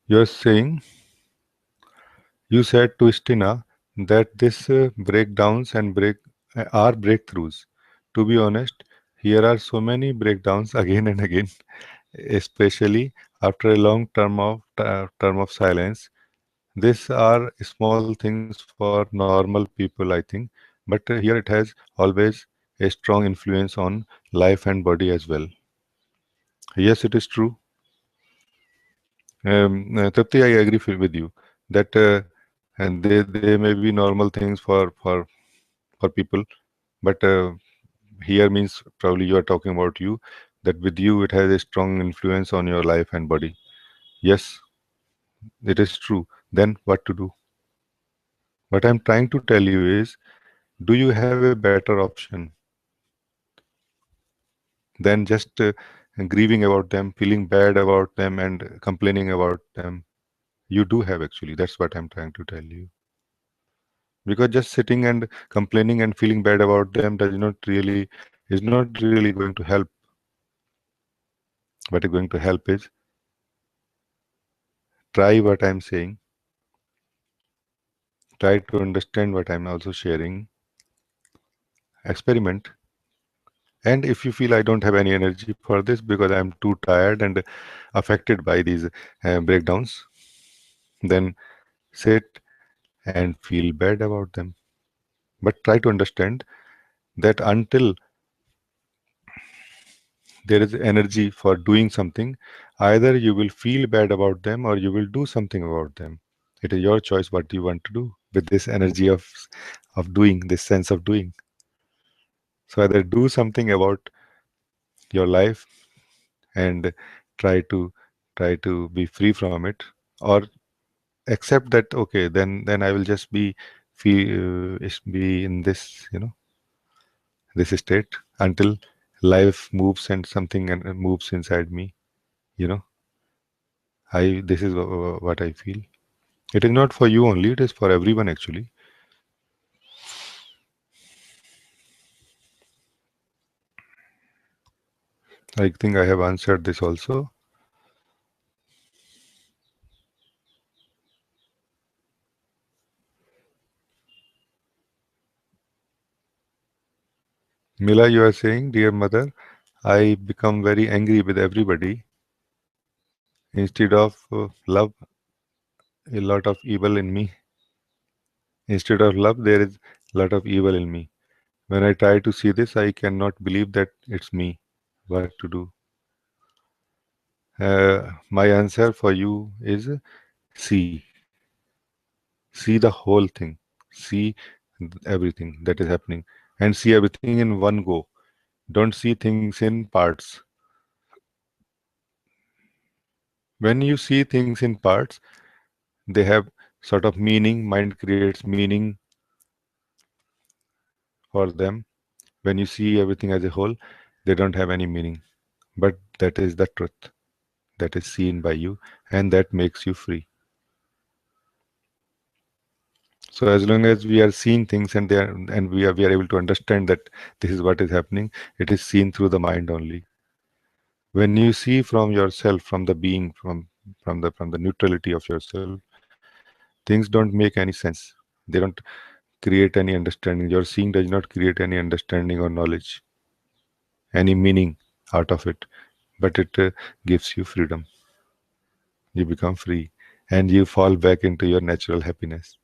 You are saying, you said to Stina that this breakdowns and break are breakthroughs. To be honest, here are so many breakdowns again and again, especially after a long term of silence. These are small things for normal people, I think, but here it has always a strong influence on life and body as well. Yes, it is true. Tripti, I agree with you that and they may be normal things for people, but here means probably you are talking about you, that with you it has a strong influence on your life and body. Yes, it is true. Then what to do? What I'm trying to tell you is, do you have a better option than just grieving about them, feeling bad about them, and complaining about them? You do have, actually. That's what I'm trying to tell you. Because just sitting and complaining and feeling bad about them does not really is not really going to help. What is going to help is try what I'm saying, try to understand what I'm also sharing, experiment. And if you feel I don't have any energy for this because I'm too tired and affected by these breakdowns, then sit and feel bad about them. But try to understand that until there is energy for doing something, either you will feel bad about them or you will do something about them. It is your choice what you want to do with this energy of doing, this sense of doing. So either do something about your life and try to be free from it, or accept that okay, then I will just be in this, this state until life moves and something and moves inside me. You know, I this is what I feel. It is not for you only; it is for everyone actually. I think I have answered this also. Mila, you are saying, dear mother, I become very angry with everybody. Instead of love, a lot of evil in me. Instead of love, there is a lot of evil in me. When I try to see this, I cannot believe that it's me. What to do? My answer for you is see. See the whole thing. See everything that is happening. And see everything in one go. Don't see things in parts. When you see things in parts, they have sort of meaning. Mind creates meaning for them. When you see everything as a whole, they don't have any meaning. But that is the truth that is seen by you, and that makes you free. So as long as we are seeing things and we are able to understand that this is what is happening, it is seen through the mind only. When you see from yourself, from the being, from the neutrality of yourself, things don't make any sense. They don't create any understanding. Your seeing does not create any understanding or knowledge, any meaning out of it, but it gives you freedom. You become free, and you fall back into your natural happiness,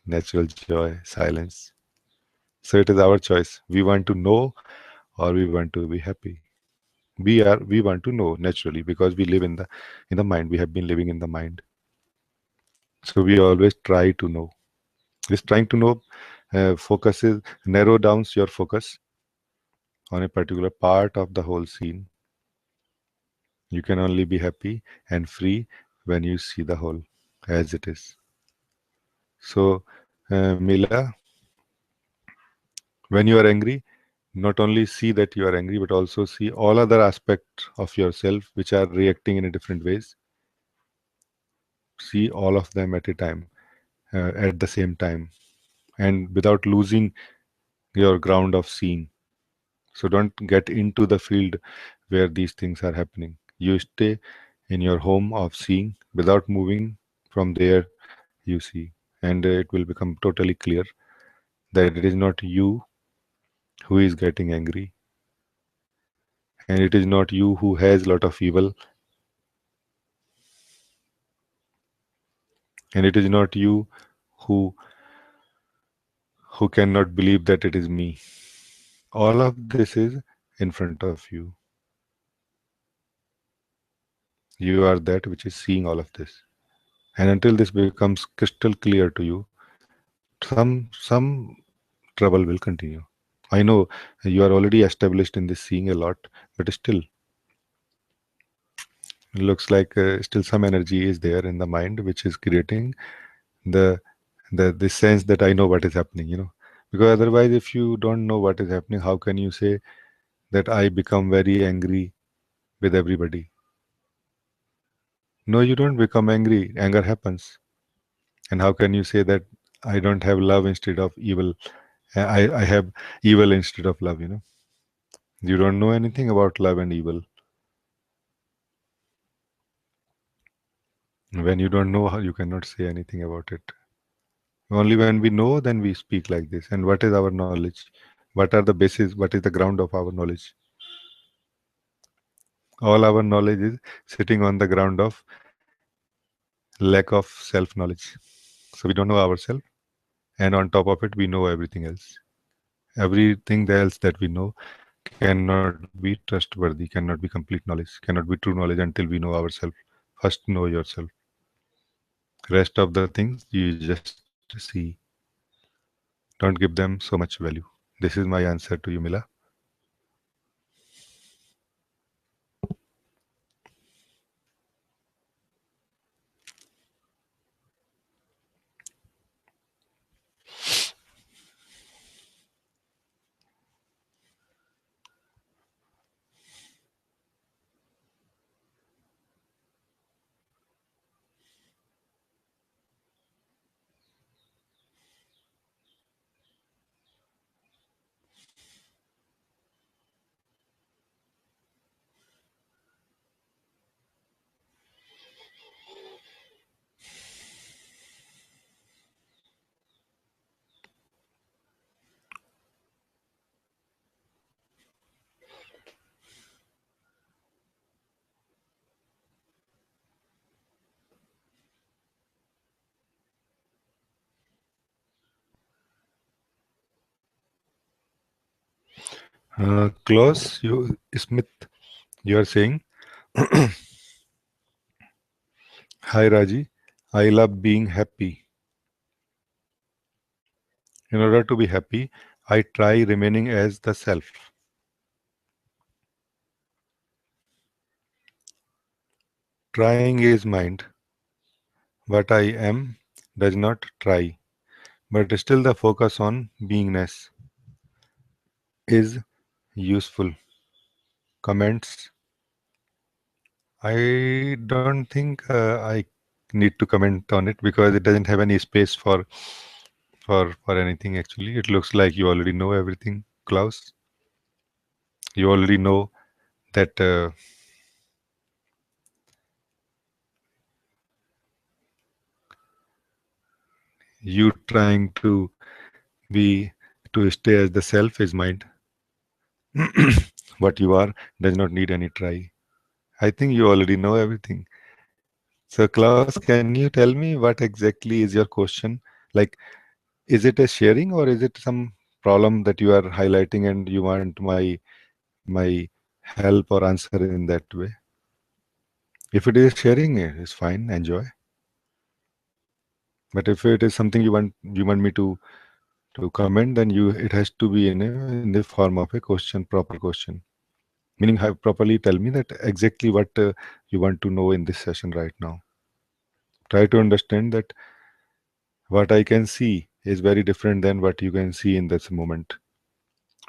natural joy, silence. So it is our choice. We want to know or we want to be happy. We want to know naturally because we live in the mind. We have been living in the mind. So we always try to know. This trying to know focuses narrow downs your focus on a particular part of the whole scene. You can only be happy and free when you see the whole as it is. So, Mila, when you are angry, not only see that you are angry, but also see all other aspects of yourself which are reacting in a different ways. See all of them at a time, at the same time, and without losing your ground of seeing. So don't get into the field where these things are happening. You stay in your home of seeing without moving from there. You see, and it will become totally clear that it is not you who is getting angry, and it is not you who has a lot of evil, and it is not you who cannot believe that it is me. All of this is in front of you. You are that which is seeing all of this. And until this becomes crystal clear to you, some trouble will continue. I know you are already established in this seeing a lot, but still, it looks like still some energy is there in the mind which is creating the the sense that I know what is happening. Because otherwise, if you don't know what is happening, how can you say that I become very angry with everybody? No, you don't become angry. Anger happens. And how can you say that I don't have love instead of evil. I have evil instead of love, you know. You don't know anything about love and evil. When you don't know, how you cannot say anything about it. Only when we know, then we speak like this. And what is our knowledge? What are the basis? What is the ground of our knowledge? All our knowledge is sitting on the ground of lack of self knowledge. So we don't know ourselves, and on top of it, we know everything else. Everything else that we know cannot be trustworthy, cannot be complete knowledge, cannot be true knowledge until we know ourselves. First, know yourself. Rest of the things you just see. Don't give them so much value. This is my answer to you, Mila. Klaus, Smith, you are saying, hi Raji, I love being happy. In order to be happy, I try remaining as the self. Trying is mind. What I am does not try, but still the focus on beingness is useful. Comments. I don't think I need to comment on it because it doesn't have any space for anything actually. It looks like you already know everything, Klaus. You already know that you trying to be to stay as the self is mind. What you are does not need any try. I think you already know everything. So, Klaus, can you tell me what exactly is your question? Like, is it a sharing or is it some problem that you are highlighting and you want my help or answer in that way? If it is sharing, it's fine, enjoy. But if it is something you want me to comment, then you it has to be in the form of a question, proper question. Meaning, have properly tell me that exactly what you want to know in this session right now. Try to understand that what I can see is very different than what you can see in this moment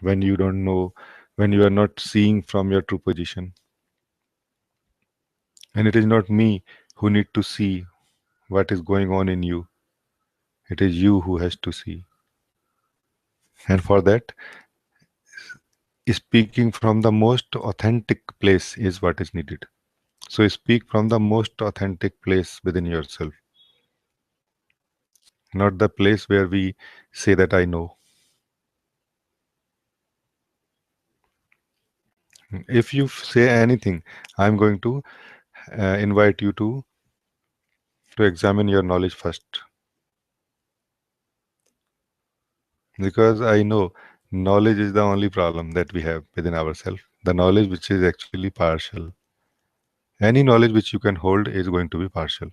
when you don't know, when you are not seeing from your true position. And it is not me who need to see what is going on in you. It is you who has to see. And for that, speaking from the most authentic place is what is needed. So speak from the most authentic place within yourself, not the place where we say that I know. If you say anything, I'm going to invite you to examine your knowledge first, because I know knowledge is the only problem that we have within ourselves. The knowledge which is actually partial. Any knowledge which you can hold is going to be partial.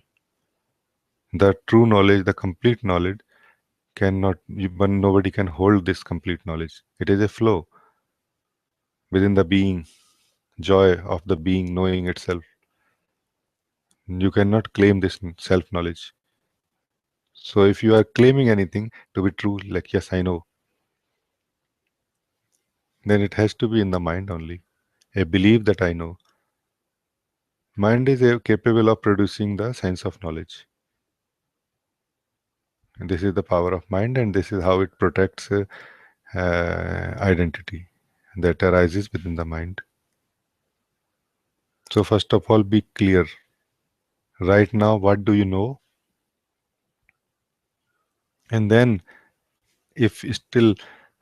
The true knowledge, the complete knowledge, but nobody can hold this complete knowledge. It is a flow within the being, joy of the being knowing itself. You cannot claim this self knowledge. So if you are claiming anything to be true, like yes, I know, then it has to be in the mind only. A belief that I know. Mind is capable of producing the sense of knowledge. This is the power of mind, and this is how it protects identity that arises within the mind. So, first of all, be clear. Right now, what do you know? And then, if still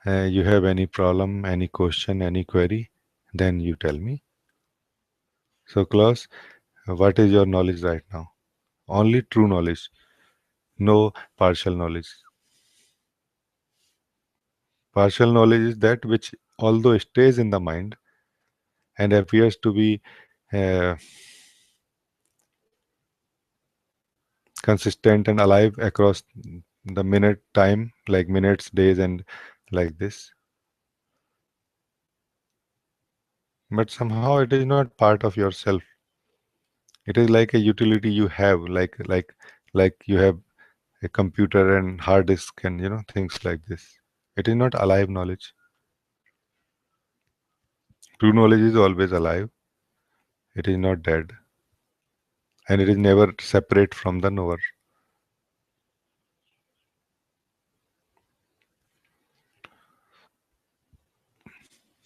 you have any problem, any question, any query, then you tell me. So, Klaus, what is your knowledge right now? Only true knowledge, no partial knowledge. Partial knowledge is that which, although stays in the mind and appears to be uh, consistent and alive across the minute time, like minutes, days, and like this. But somehow it is not part of yourself. It is like a utility you have, like you have a computer and hard disk and things like this. It is not alive knowledge. True knowledge is always alive. It is not dead, and it is never separate from the knower.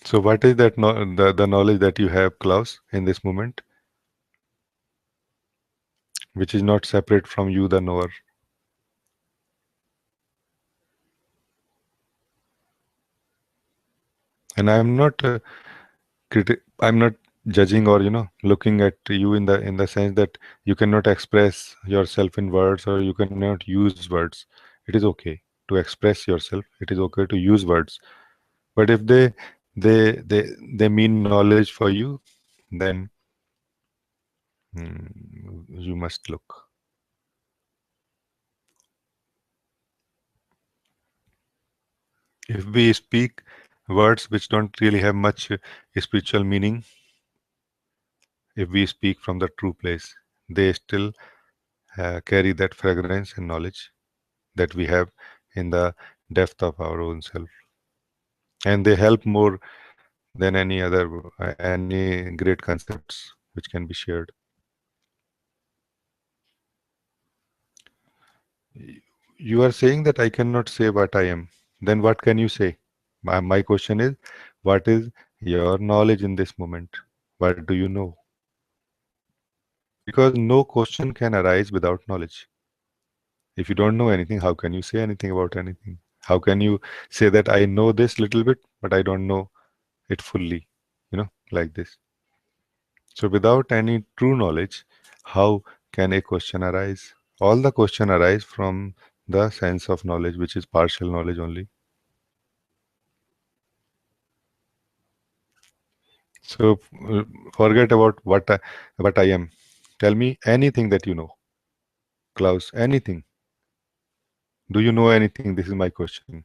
So, what is that the knowledge that you have, Klaus, in this moment, which is not separate from you, the knower? And I am not I'm not judging or looking at you in the sense that you cannot express yourself in words or you cannot use words. It is okay to express yourself. It is okay to use words. But if they mean knowledge for you, then you must look. If we speak words which don't really have much spiritual meaning, if we speak from the true place, they still carry that fragrance and knowledge that we have in the depth of our own self, and they help more than any great concepts which can be shared. You are saying that I cannot say what I am. Then what can you say? My question is, what is your knowledge in this moment? What do you know? Because no question can arise without knowledge. If you don't know anything, how can you say anything about anything? How can you say that I know this little bit, but I don't know it fully? Like this. So without any true knowledge, how can a question arise? All the question arise from the sense of knowledge, which is partial knowledge only. So forget about what I am. Tell me anything that you know, Klaus. Anything. Do you know anything? This is my question.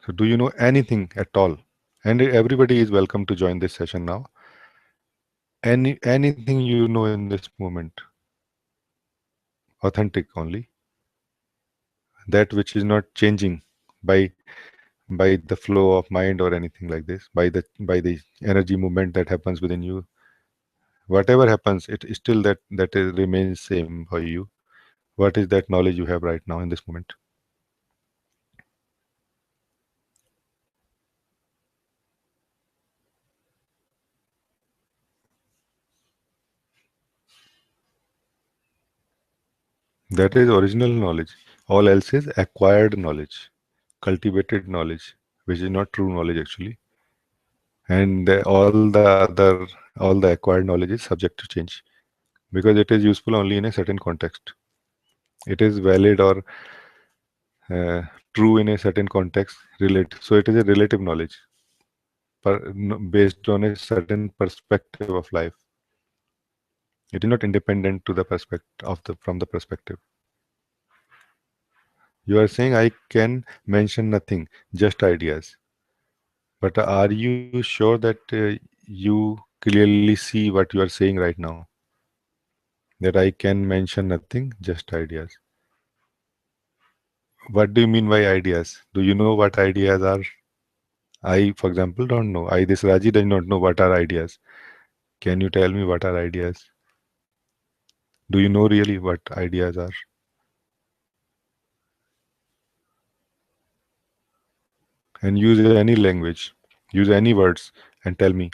So do you know anything at all? And everybody is welcome to join this session now. Anything you know in this moment, authentic only, that which is not changing by the flow of mind or anything like this, by the energy movement that happens within you. Whatever happens, it is still remains same for you. What is that knowledge you have right now in this moment? That is original knowledge. All else is acquired knowledge, cultivated knowledge, which is not true knowledge actually. And all the acquired knowledge is subject to change because it is useful only in a certain context. It is valid or uh, true in a certain context. So it is a relative knowledge based on a certain perspective of life. It is not independent to the perspective from the perspective. You are saying I can mention nothing, just ideas. But are you sure that you clearly see what you are saying right now? That I can mention nothing, just ideas. What do you mean by ideas? Do you know what ideas are? I, for example, don't know. This Raji does not know what are ideas. Can you tell me what are ideas? Do you know really what ideas are? And use any language, use any words, and tell me,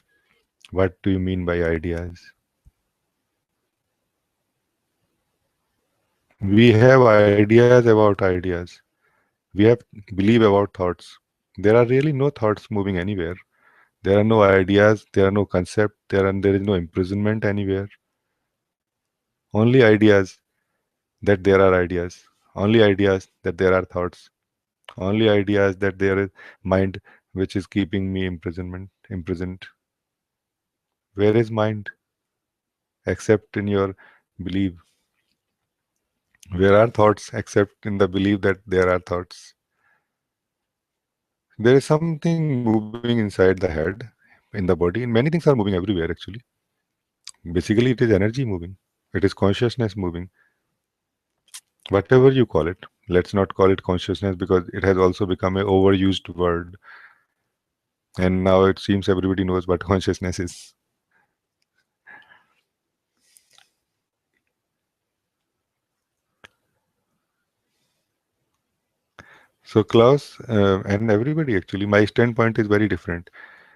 what do you mean by ideas? We have ideas about ideas. We have believe about thoughts. There are really no thoughts moving anywhere. There are no ideas. There are no concept. There is no imprisonment anywhere. Only ideas that there are ideas. Only ideas that there are thoughts. Only ideas that there is mind which is keeping me imprisoned. Where is mind? Except in your belief. Where are thoughts except in the belief that there are thoughts? There is something moving inside the head, in the body, and many things are moving everywhere actually. Basically, it is energy moving, it is consciousness moving, whatever you call it. Let's not call it consciousness because it has also become an overused word, and now it seems everybody knows what consciousness is. So, Klaus, and everybody actually, my standpoint is very different.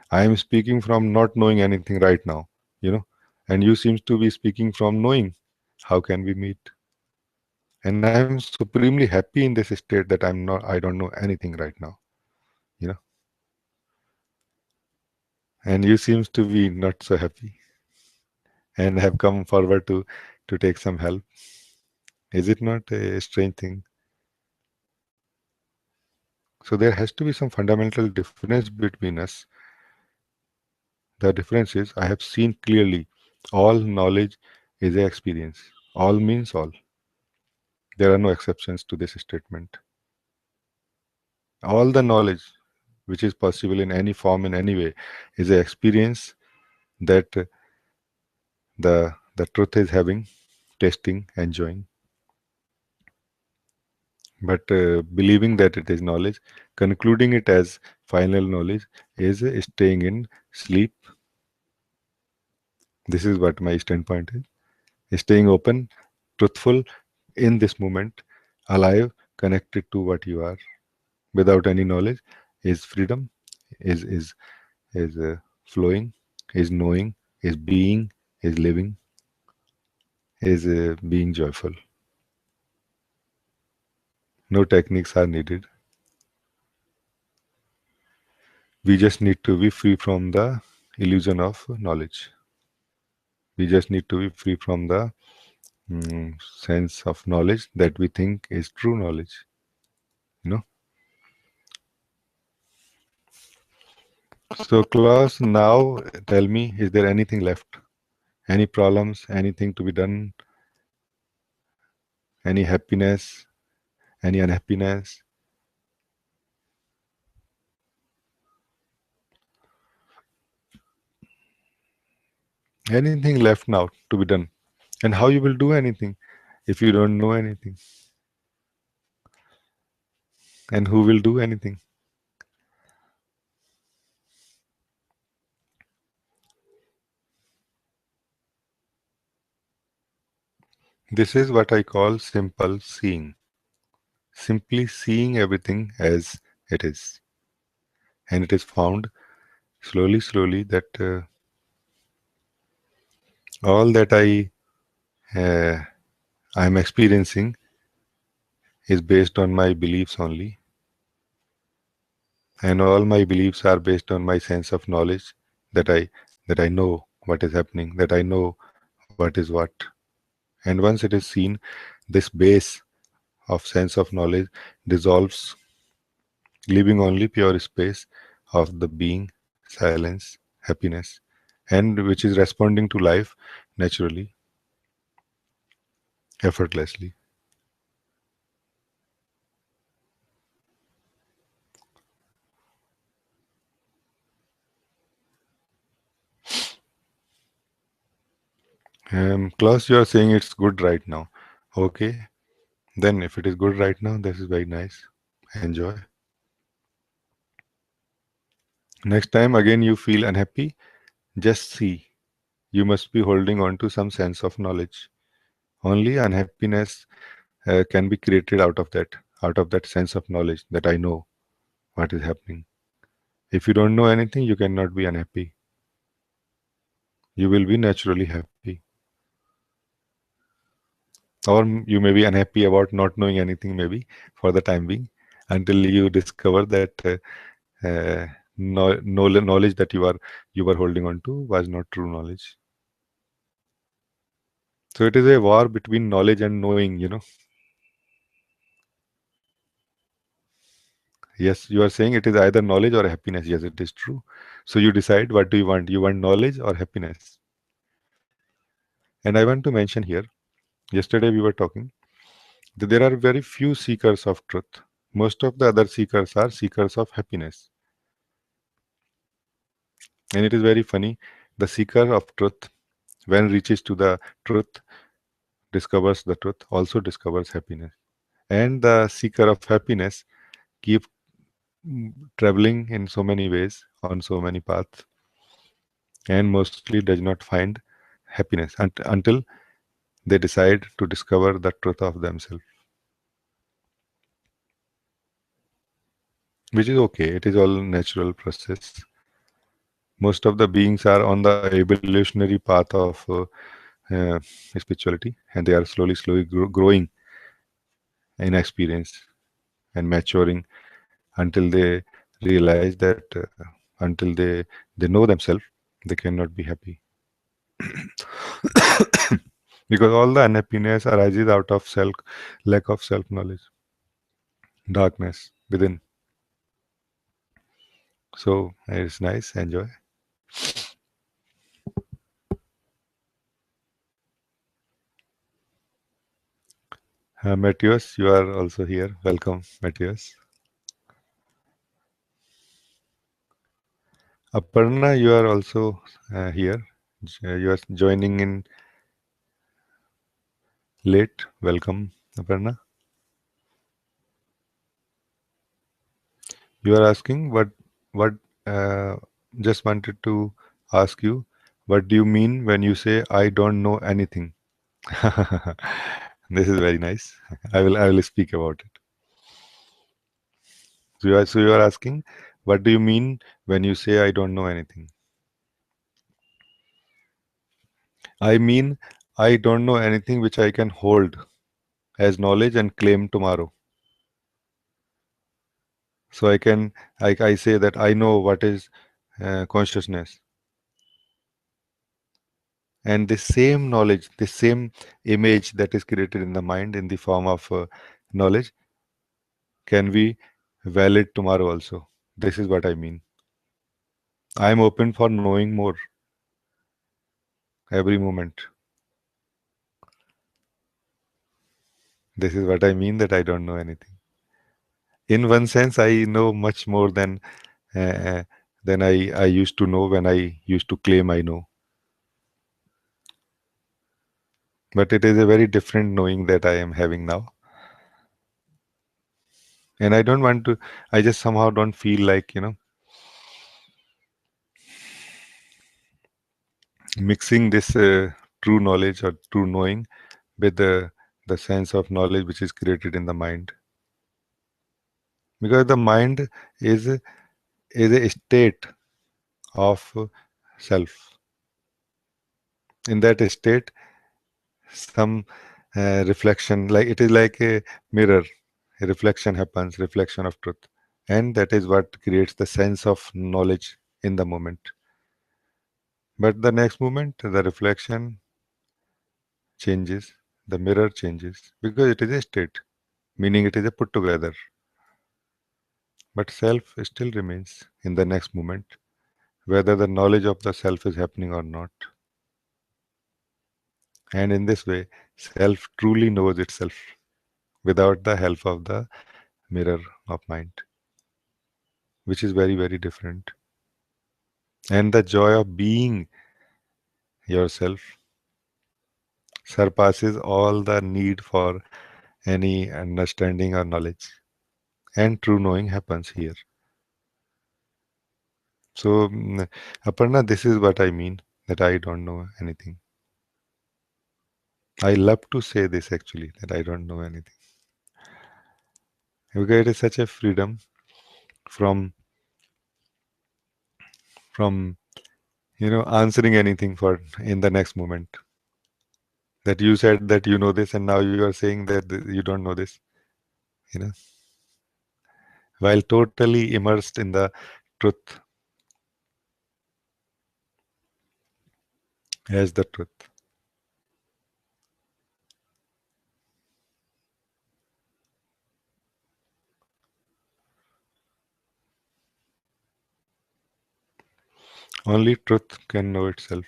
I am speaking from not knowing anything right now, you know, and you seems to be speaking from knowing. How can we meet? And I'm supremely happy in this state that I don't know anything right now, you know. And you seems to be not so happy and have come forward to take some help. Is it not a strange thing? So there has to be some fundamental difference between us. The difference is I have seen clearly all knowledge is a experience. All means all. There are no exceptions to this statement. All the knowledge which is possible in any form, in any way, is an experience that the truth is having, tasting, enjoying. But believing that it is knowledge, concluding it as final knowledge, is staying in sleep. This is what my standpoint is. Staying open, truthful in this moment, alive, connected to what you are, without any knowledge, is freedom, is flowing, is knowing, is being, is living, is being joyful. No techniques are needed. We just need to be free from the illusion of knowledge. We just need to be free from the sense of knowledge that we think is true knowledge. You know. So, Klaus, now tell me, is there anything left? Any problems? Anything to be done? Any happiness? Any unhappiness? Anything left now to be done? And how you will do anything if you don't know anything? And who will do anything? This is what I call simple seeing. Simply seeing everything as it is. And it is found slowly that all that uh, I am experiencing is based on my beliefs only, and all my beliefs are based on my sense of knowledge that I know what is happening, that I know what is what. And once it is seen, this base of sense of knowledge dissolves, leaving only pure space of the being, silence, happiness, and which is responding to life naturally, effortlessly. Klaus, you are saying it's good right now. Okay, then if it is good right now, this is very nice. Enjoy. Next time again you feel unhappy, just see. You must be holding on to some sense of knowledge. Only unhappiness can be created out of that sense of knowledge that I know what is happening. If you don't know anything, you cannot be unhappy. You will be naturally happy. Or you may be unhappy about not knowing anything, maybe for the time being, until you discover that knowledge that you were holding on to was not true knowledge. So it is a war between knowledge and knowing, you know. Yes, you are saying it is either knowledge or happiness. Yes, it is true. So you decide what do you want? You want knowledge or happiness? And I want to mention here, yesterday we were talking that there are very few seekers of truth. Most of the other seekers are seekers of happiness. And it is very funny. The seeker of truth, when reaches to the truth, discovers the truth, also discovers happiness. And the seeker of happiness keep traveling in so many ways on so many paths and mostly does not find happiness until they decide to discover the truth of themselves, which is okay. It is all natural process. Most of the beings are on the evolutionary path of uh, spirituality, and they are slowly growing in experience and maturing until they realize that until they know themselves, they cannot be happy because all the unhappiness arises out of self lack of self knowledge, darkness within. So it's nice, enjoy. Matthias, you are also here. Welcome, Matthias. Aparna, you are also here. You are joining in late. Welcome, Aparna. You are asking what uh, just wanted to ask you, what do you mean when you say I don't know anything? This is very nice. I will speak about it. So you are asking, what do you mean when you say I don't know anything? I mean I don't know anything which I can hold as knowledge and claim tomorrow. So I say that I know what is consciousness, and the same knowledge, the same image that is created in the mind in the form of knowledge can be valid tomorrow also. This is what I mean. I am open for knowing more every moment. This is what I mean that I don't know anything. In one sense, I know much more uh, than I used to know when I used to claim I know. But it is a very different knowing that I am having now. And I don't want to, I just somehow don't feel like, mixing this true knowledge or true knowing with the sense of knowledge which is created in the mind. Because the mind is a state of self. In that state, some reflection, like it is like a mirror, a reflection happens, reflection of truth. And that is what creates the sense of knowledge in the moment. But the next moment, the reflection changes, the mirror changes because it is a state, meaning it is a put together. But self still remains in the next moment, whether the knowledge of the self is happening or not. And in this way, self truly knows itself without the help of the mirror of mind, which is very, very different. And the joy of being yourself surpasses all the need for any understanding or knowledge. And true knowing happens here. So, Aparna, this is what I mean that I don't know anything. I love to say this actually, that I don't know anything. Because it is such a freedom from from answering anything for in the next moment. That you said that you know this, and now you are saying that you don't know this. You know, while totally immersed in the truth as the truth. Only truth can know itself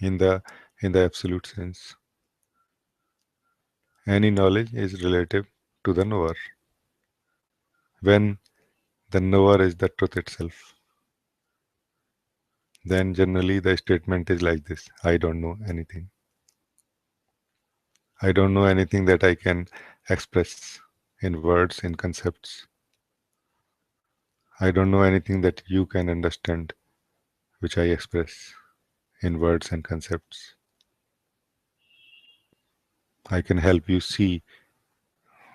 in the absolute sense. Any knowledge is relative to the knower. When the knower is the truth itself, then generally the statement is like this: I don't know anything. I don't know anything that I can express in words, in concepts. I don't know anything that you can understand, which I express in words and concepts. I can help you see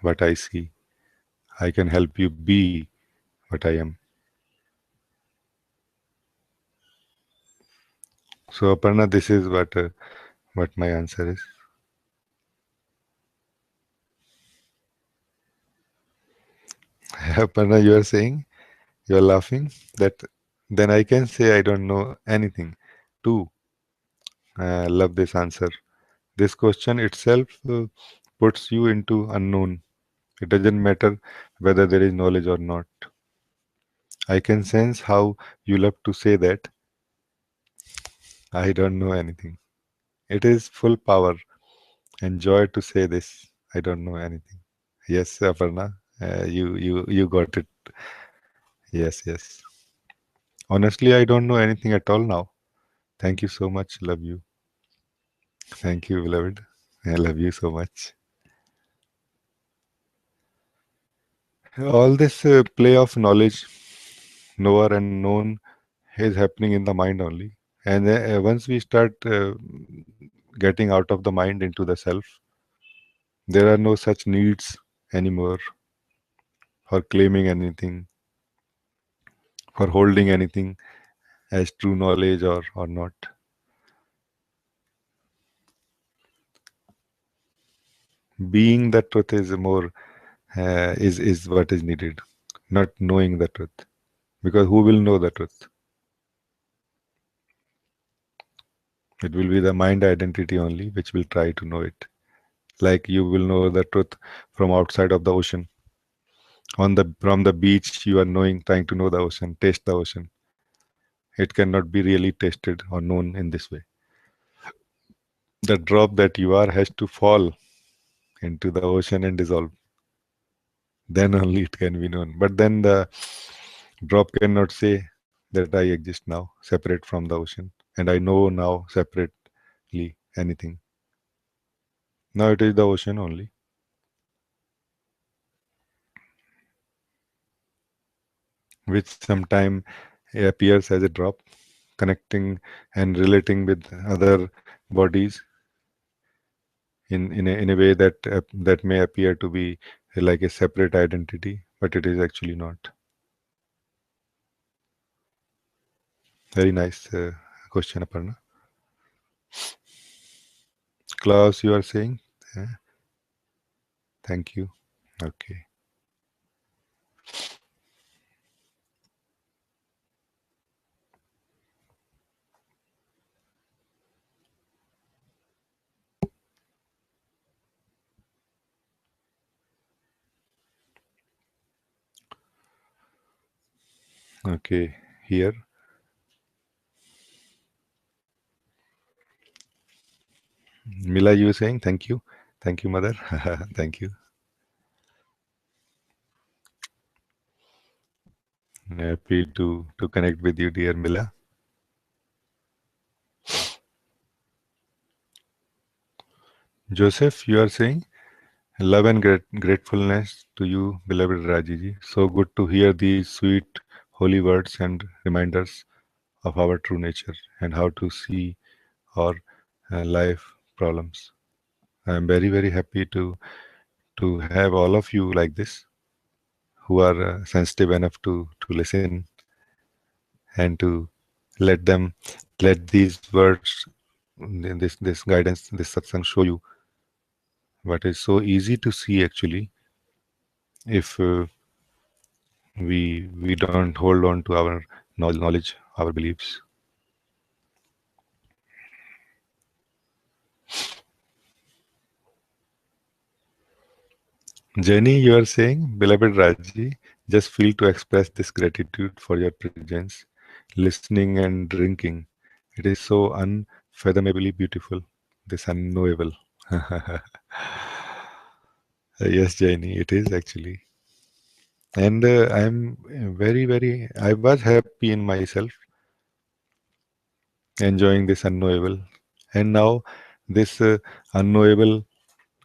what I see. I can help you be what I am. So, Aparna, this is what my answer is. Aparna, you are saying, you are laughing, that then I can say I don't know anything too. I love this answer. This question itself puts you into unknown. It doesn't matter whether there is knowledge or not. I can sense how you love to say that I don't know anything. It is full power and joy to say this. I don't know anything. Yes, Aparna, you got it. Yes, yes. Honestly, I don't know anything at all now. Thank you so much. Love you. Thank you, beloved. I love you so much. All this play of knowledge, knower and known, is happening in the mind only. And once we start getting out of the mind into the self, there are no such needs anymore for claiming anything, for holding anything as true knowledge or not. Being the truth is more is what is needed, not knowing the truth. Because who will know the truth? It will be the mind identity only which will try to know it. Like you will know the truth from outside of the ocean. On the from the beach, you are knowing, trying to know the ocean, taste the ocean. It cannot be really tasted or known in this way. The drop that you are has to fall into the ocean and dissolve. Then only it can be known. But then the drop cannot say that I exist now, separate from the ocean, and I know now separately anything. Now it is the ocean only, which sometime appears as a drop, connecting and relating with other bodies in a way that may appear to be like a separate identity, but it is actually not. Very nice question, Aparna. Klaus, you are saying? Thank you. Okay. Okay. Here. Mila, you saying thank you. Thank you, mother. Thank you. Happy to connect with you, dear Mila. Joseph, you are saying love and gratefulness to you, beloved Rajiji. So good to hear these sweet, holy words and reminders of our true nature and how to see our life problems. I am very, very happy to have all of you like this, who are sensitive enough to listen and to let them let these words, this guidance, this satsang show you what is so easy to see actually if we don't hold on to our knowledge, our beliefs. Jenny, you are saying, beloved Raji, just feel to express this gratitude for your presence, listening and drinking. It is so unfathomably beautiful, this unknowable. Yes, Jenny, it is actually. And I'm I was happy in myself, enjoying this unknowable. And now this unknowable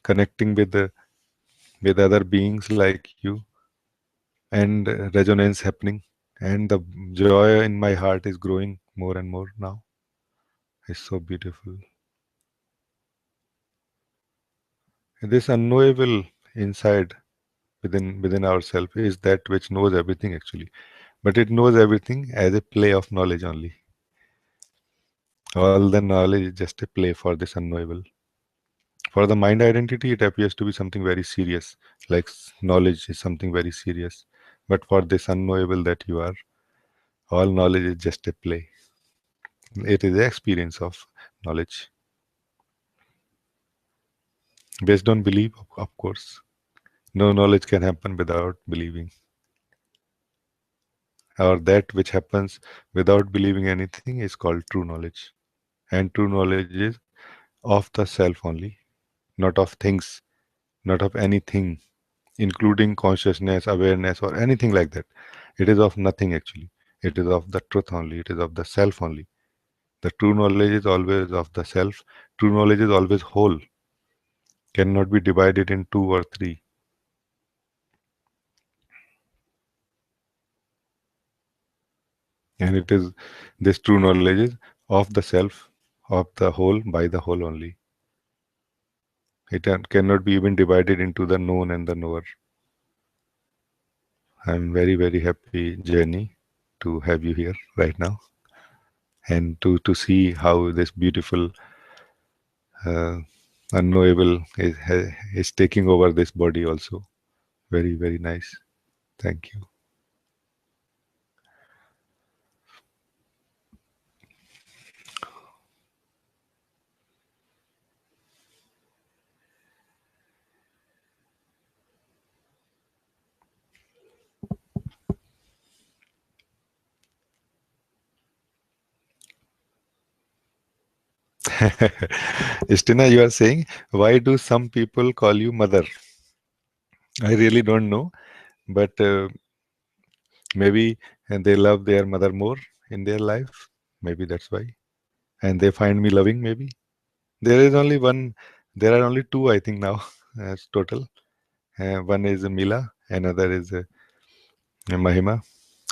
connecting with other beings like you, and resonance happening, and the joy in my heart is growing more and more now. It's so beautiful. This unknowable inside within ourselves is that which knows everything actually, but it knows everything as a play of knowledge only. All the knowledge is just a play for this unknowable. For the mind identity, it appears to be something very serious, like knowledge is something very serious. But for this unknowable that you are, all knowledge is just a play. It is the experience of knowledge based on belief, of course. No knowledge can happen without believing, or that which happens without believing anything is called true knowledge. And true knowledge is of the self only, not of things, not of anything, including consciousness, awareness, or anything like that. It is of nothing actually. It is of the truth only. It is of the self only. The true knowledge is always of the self. True knowledge is always whole, cannot be divided in two or three. And it is this true knowledge is of the self, of the whole, by the whole only. It cannot be even divided into the known and the knower. I'm very happy, Jenny, to have you here right now, and to see how this beautiful uh, unknowable is taking over this body also. Very nice. Thank you. Istina, you are saying, why do some people call you mother? I really don't know, but maybe they love their mother more in their life. Maybe that's why. And they find me loving, maybe. There is only one, there are only two, I think, now, as total. One is Mila, another is Mahima.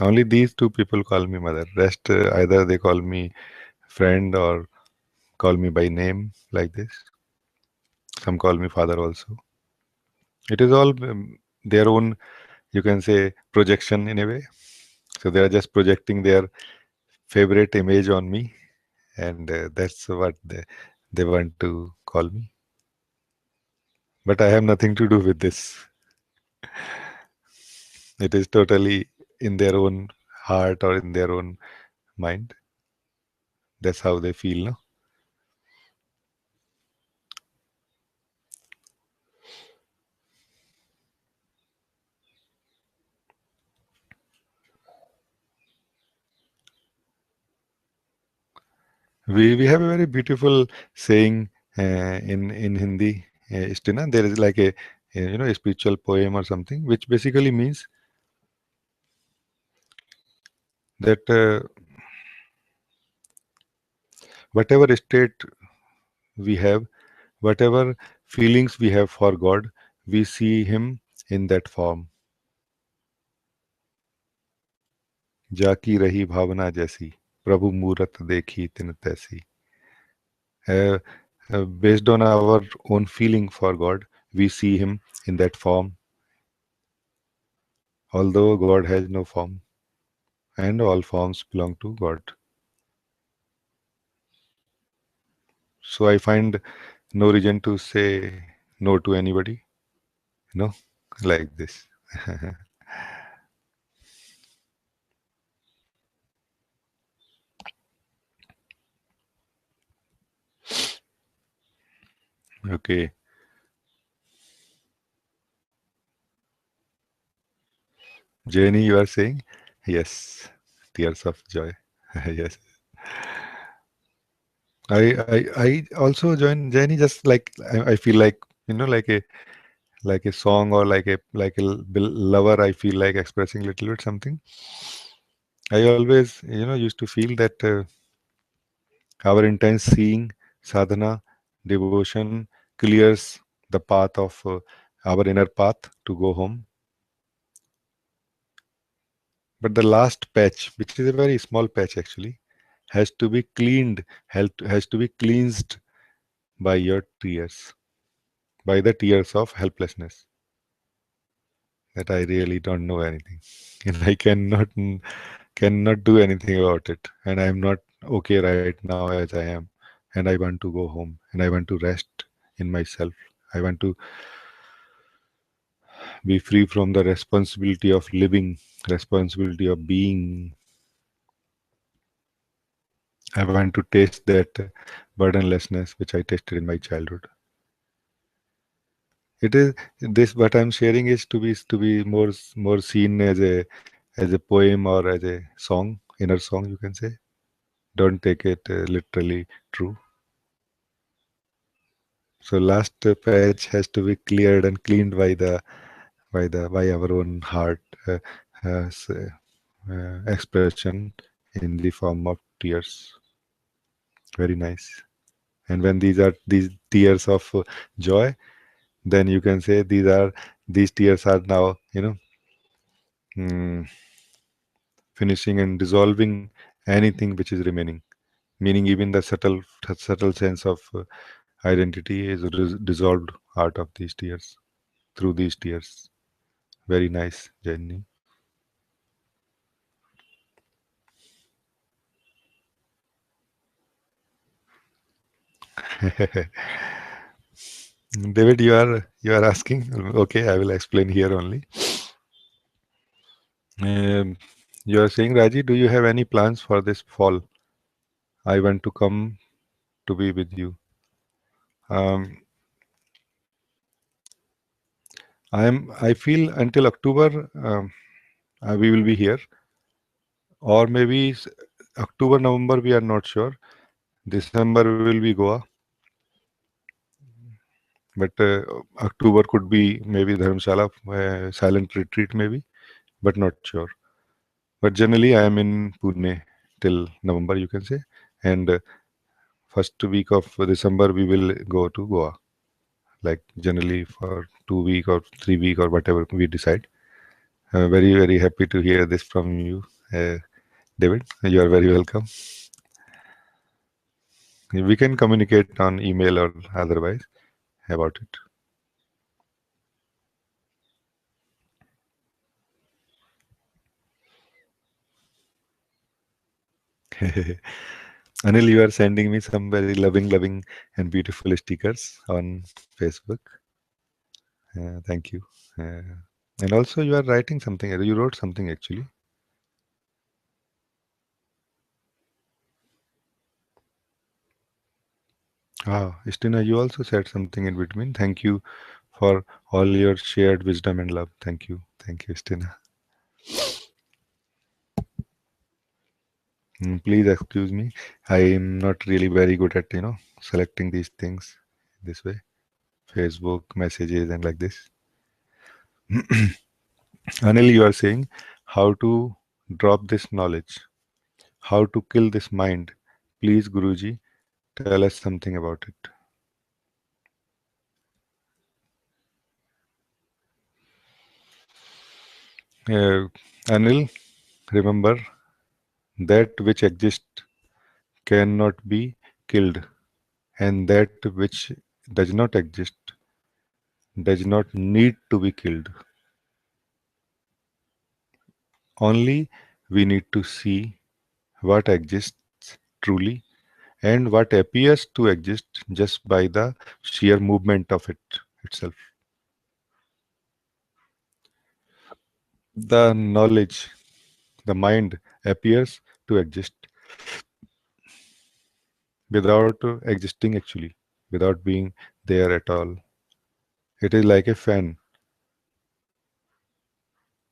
Only these two people call me mother. Rest, either they call me friend or call me by name like this. Some call me father also. It is all their own, you can say, projection in a way. So they are just projecting their favorite image on me, and that's what they want to call me. But I have nothing to do with this. It is totally in their own heart or in their own mind. That's how they feel, no? We have a very beautiful saying in Hindi, Istina. There is like a spiritual poem or something, which basically means that whatever state we have, whatever feelings we have for God, we see Him in that form. जाकी रही भावना जैसी प्रभु मूरत देखी तिन तैसी. Uh, Based on our own feeling for God, we see Him in that form. although God has no form, and all forms belong to God. So I find no reason to say no to anybody, you know, like this. Okay. Jenny, you are saying? Yes. Tears of joy. Yes. I also join Jenny, just like I feel like, like a song, or like a lover. I feel like expressing a little bit something. I always, used to feel that our intense seeing, sadhana, devotion clears the path of our inner path to go home. But the last patch, which is a very small patch actually, has to be cleaned, has to be cleansed by your tears, by the tears of helplessness, that I really don't know anything, and I cannot do anything about it, and I'm not okay right now as I am, and I want to go home, and I want to rest in myself. I want to be free from the responsibility of living, responsibility of being. I want to taste that burdenlessness which I tasted in my childhood. It is this what I'm sharing is to be more seen as a poem or as a song, inner song, you can say. Don't take it literally true. So last patch has to be cleared and cleaned by our own heart expression in the form of tears. Very nice. And when these are these tears of joy, then you can say these tears are now, mm, finishing and dissolving anything which is remaining. Meaning even the subtle sense of identity is dissolved out of these tears, through these tears. Very nice, Jenny. David, you are asking. Okay, I will explain here only. Um, you are saying, Raji, do you have any plans for this fall? I want to come to be with you. Um, I feel until October we will be here, or maybe October, November. We are not sure. December will be Goa, but October could be maybe Dharamshala, silent retreat maybe, but not sure. But generally, I am in Pune till November, you can say, and first week of December we will go to Goa. Like generally for 2 week or 3 week or whatever we decide. Very happy to hear this from you, David. You are very welcome. We can communicate on email or otherwise about it. Anil, you are sending me some very loving, and beautiful stickers on Facebook. Thank you. Uh, and also, you are writing something. You wrote something actually. Ah, Istina, you also said something in between. Thank you for all your shared wisdom and love. Thank you, Istina. Please excuse me. I am not really very good at selecting these things this way. Facebook messages and like this. Anil, you are saying how to drop this knowledge, how to kill this mind. Please, Guruji, tell us something about it. Anil, remember that which exists cannot be killed, and that which does not exist does not need to be killed. Only we need to see what exists truly and what appears to exist just by the sheer movement of it itself. The knowledge, the mind appears to exist without existing actually, without being there at all. It is like a fan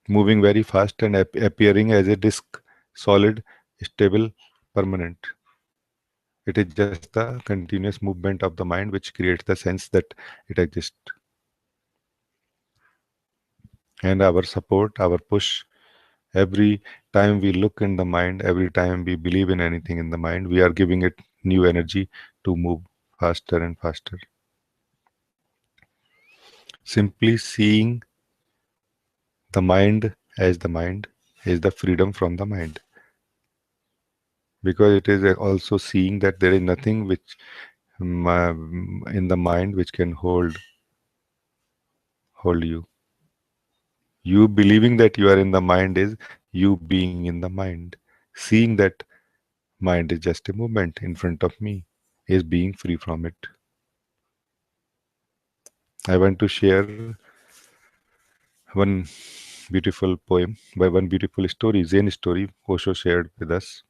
moving very fast and appearing as a disk, solid, stable, permanent. It is just the continuous movement of the mind which creates the sense that it exists. And our support, our push, every time we look in the mind, every time we believe in anything in the mind, we are giving it new energy to move faster and faster. Simply seeing the mind as the mind is the freedom from the mind, because it is also seeing that there is nothing which in the mind which can hold you. You believing that you are in the mind is you being in the mind. Seeing that mind is just a movement in front of me is being free from it. I want to share one beautiful poem by one beautiful story, Zen story, Osho shared with us.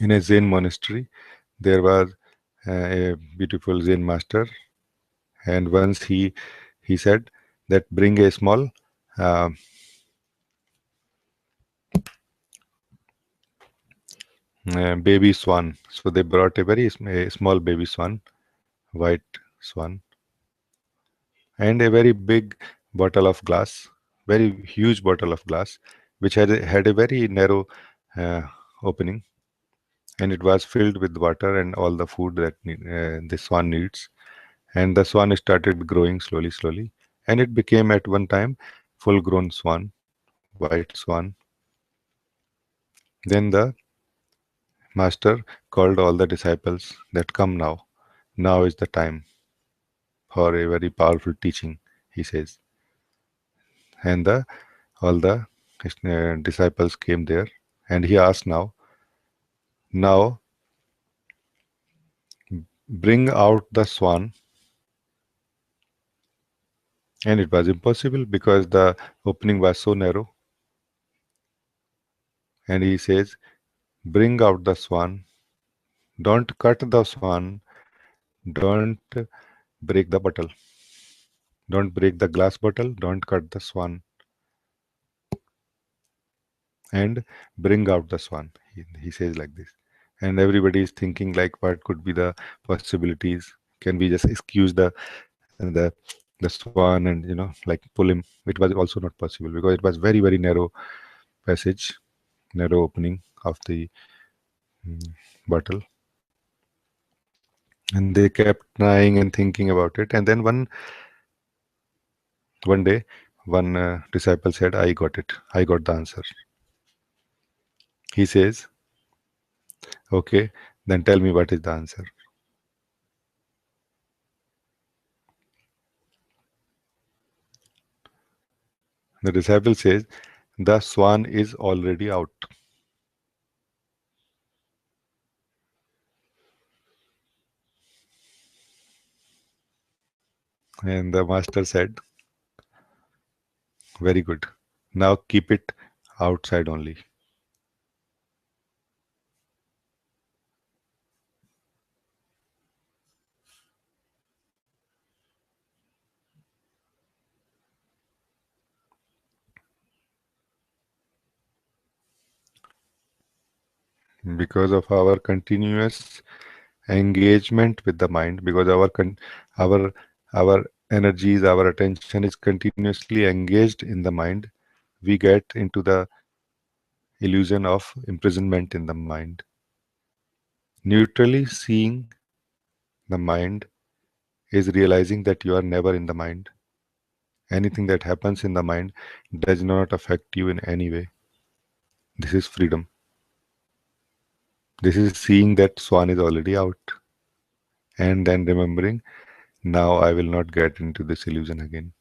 In a Zen monastery, there was a beautiful Zen master, and once he said that bring a small uh, baby swan. So they brought a very a small baby swan, white swan, and a very big bottle of glass, very huge bottle of glass, which had a very narrow uh, opening, and it was filled with water and all the food that the swan needs. And the swan started growing slowly, slowly, and it became at one time full-grown swan, white swan. Then the master called all the disciples that come now. Now is the time for a very powerful teaching, he says. And all the disciples came there, and he asked now bring out the swan. And it was impossible because the opening was so narrow. And he says, bring out the swan. Don't cut the swan. Don't break the bottle. Don't break the glass bottle. Don't cut the swan. And bring out the swan. He says like this. And everybody is thinking like, what could be the possibilities? Can we just excuse the the swan and like pull him? It was also not possible because it was very very narrow passage, narrow opening of the bottle. And they kept trying and thinking about it. And then one day, one disciple said, "I got it. I got the answer." He says, "Okay, then tell me what is the answer." The disciple says, "The swan is already out." And the master said, "Very good. Now keep it outside only." Because of our continuous engagement with the mind, because our our energies, our attention is continuously engaged in the mind, we get into the illusion of imprisonment in the mind. Neutrally seeing the mind is realizing that you are never in the mind. Anything that happens in the mind does not affect you in any way. This is freedom. This is seeing that swan is already out, and then remembering, now I will not get into this illusion again,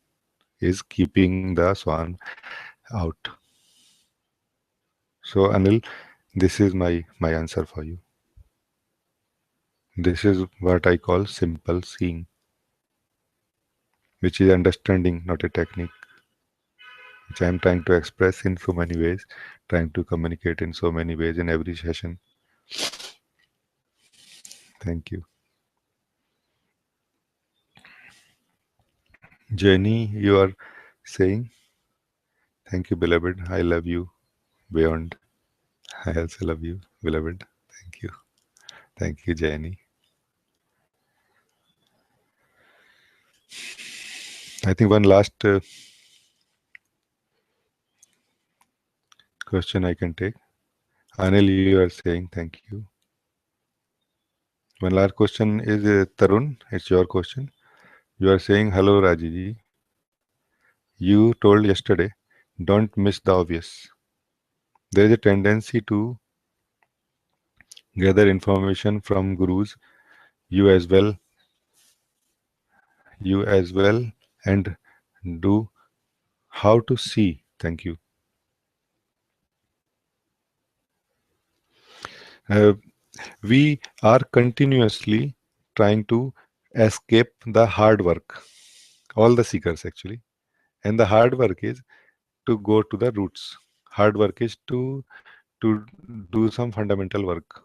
is keeping the swan out. So Anil, this is my answer for you. This is what I call simple seeing, which is understanding, not a technique, which I am trying to express in so many ways, trying to communicate in so many ways in every session. Thank you. Jenny, you are saying, thank you, beloved. I love you beyond. I also love you, beloved. Thank you. Thank you, Jenny. I think one last question I can take. Anil, you are saying thank you. One last question is Tarun. It's your question. You are saying, hello, Rajee. You told yesterday, don't miss the obvious. There is a tendency to gather information from gurus, you as well, you as well, and do how to see. Thank you. Uh, we are continuously trying to escape the hard work, all the seekers actually. And the hard work is to go to the roots. Hard work is to do some fundamental work.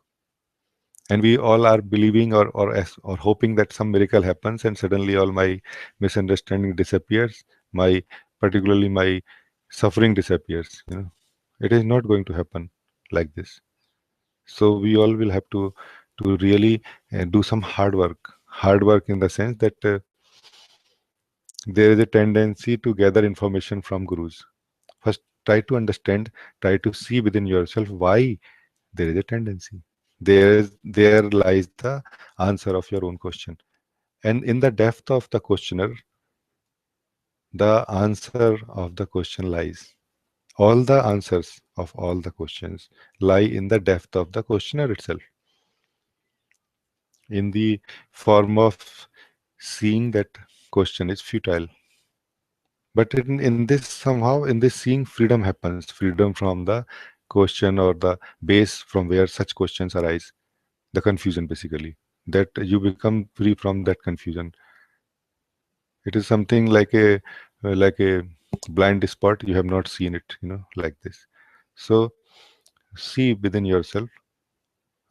And we all are believing or hoping that some miracle happens and suddenly all my misunderstanding disappears, my particularly my suffering disappears. It is not going to happen like this. So we all will have to really do some hard work in the sense that there is a tendency to gather information from gurus. First, try to understand, try to see within yourself why there is a tendency. There lies the answer of your own question. And in the depth of the questioner, the answer of the question lies. All the answers of all the questions lie in the depth of the questioner itself, in the form of seeing that question is futile. But in this somehow, in this seeing, freedom happens, freedom from the question or the base from where such questions arise, the confusion basically, that you become free from that confusion. It is something like a blind spot, you have not seen it, like this. So see within yourself,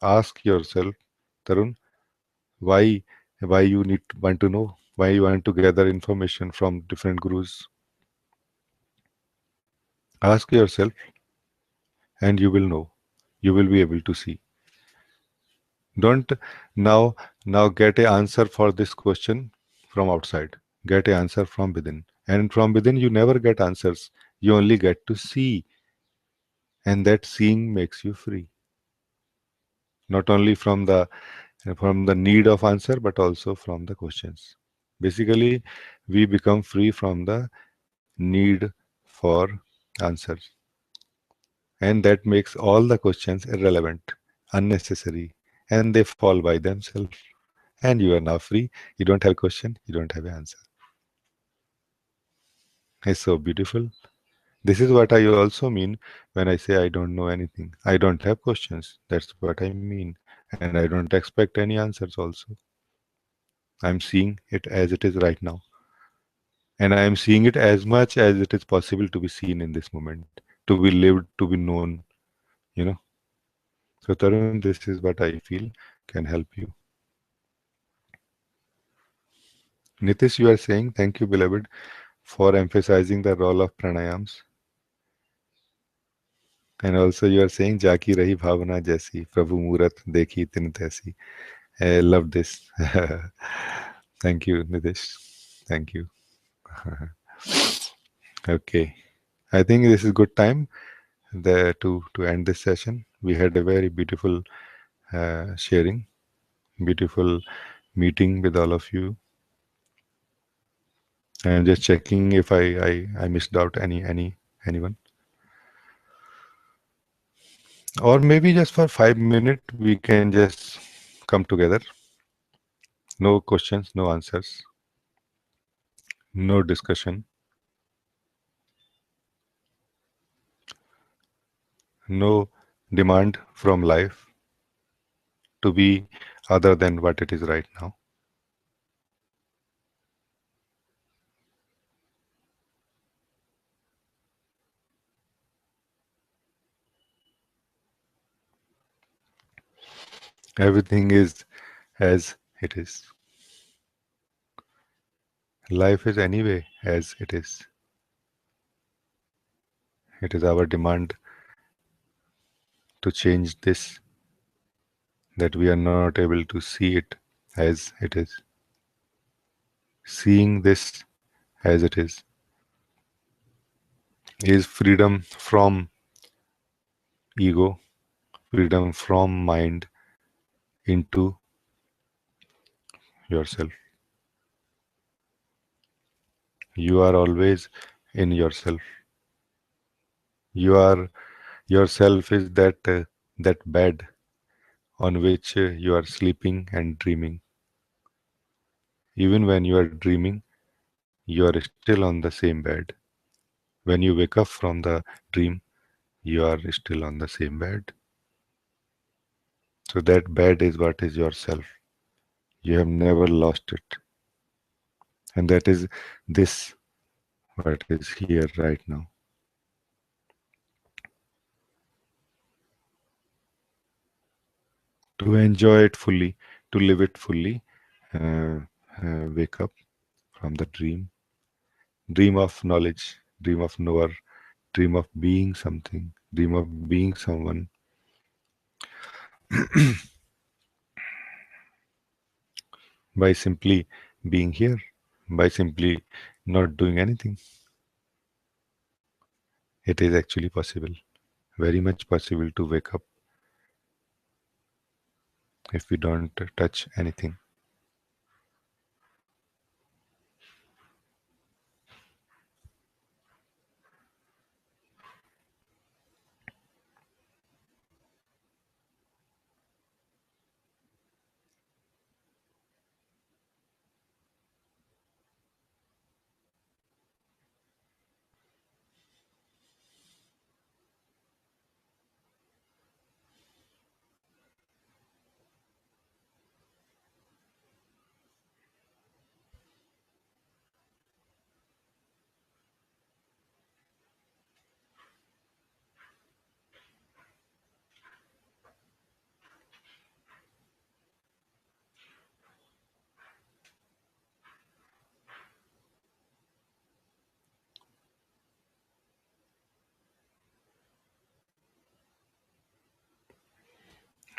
ask yourself, Tarun, why why you want to know, why you want to gather information from different gurus. Ask yourself and you will know, you will be able to see. Don't now get a answer for this question from outside. Get a answer from within. And from within you never get answers. You only get to see. And that seeing makes you free. Not only from the need of answer, but also from the questions. Basically, we become free from the need for answers. And that makes all the questions irrelevant, unnecessary, and they fall by themselves. And you are now free. You don't have a question, you don't have an answer. It's so beautiful. This is what I also mean when I say I don't know anything. I don't have questions. That's what I mean. And I don't expect any answers also. I'm seeing it as it is right now. And I am seeing it as much as it is possible to be seen in this moment, to be lived, to be known, you know. So Tarun, this is what I feel can help you. Nitish, you are saying, thank you, beloved, for emphasizing the role of pranayams. And also you are saying, Jaki rahi bhavana jaisi, Prabhu Murat dekhi tin taisi. I love this. Thank you, Nitish. Thank you. Okay. I think this is good time to end this session. We had a very beautiful sharing, beautiful meeting with all of you. I'm just checking if I missed out anyone. Or maybe just for 5 minutes we can just come together. No questions, no answers, no discussion. no demand from life to be other than what it is right now. Everything is as it is. Life is anyway as it is. It is our demand to change this that we are not able to see it as it is. Seeing this as it is freedom from ego, freedom from mind into yourself. You are always in yourself. You are yourself is that bed on which you are sleeping and dreaming. Even when you are dreaming, you are still on the same bed. When you wake up from the dream, you are still on the same bed. So that bed is what is yourself. You have never lost it. And that is this what is here right now. To enjoy it fully, to live it fully, uh, wake up from the dream. Dream of knowledge, dream of knower, dream of being something, dream of being someone. By simply being here, by simply not doing anything. It is actually possible, very much possible to wake up if we don't touch anything.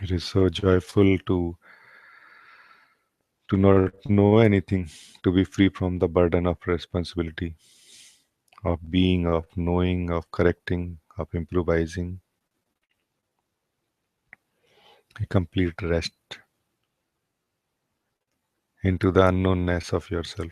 It is so joyful to not know anything, to be free from the burden of responsibility, of being, of knowing, of correcting, of improvising, a complete rest into the unknownness of yourself.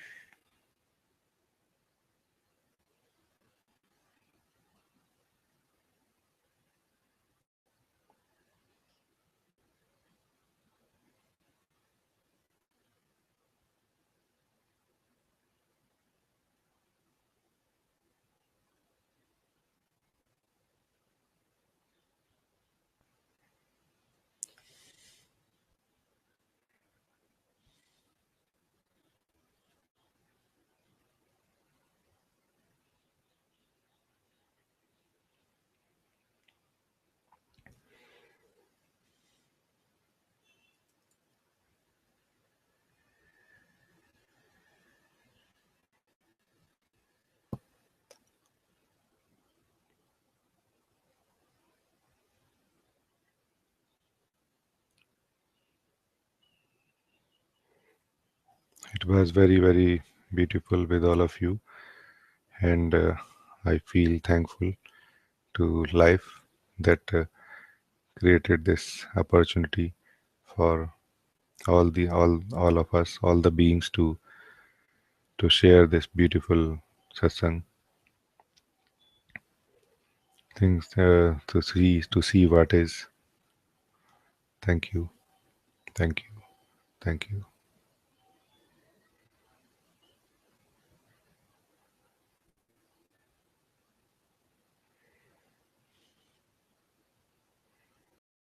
It was very, very beautiful with all of you, and I feel thankful to life that created this opportunity for all of us, all the beings to share this beautiful satsang things to see what is. Thank you, thank you, thank you.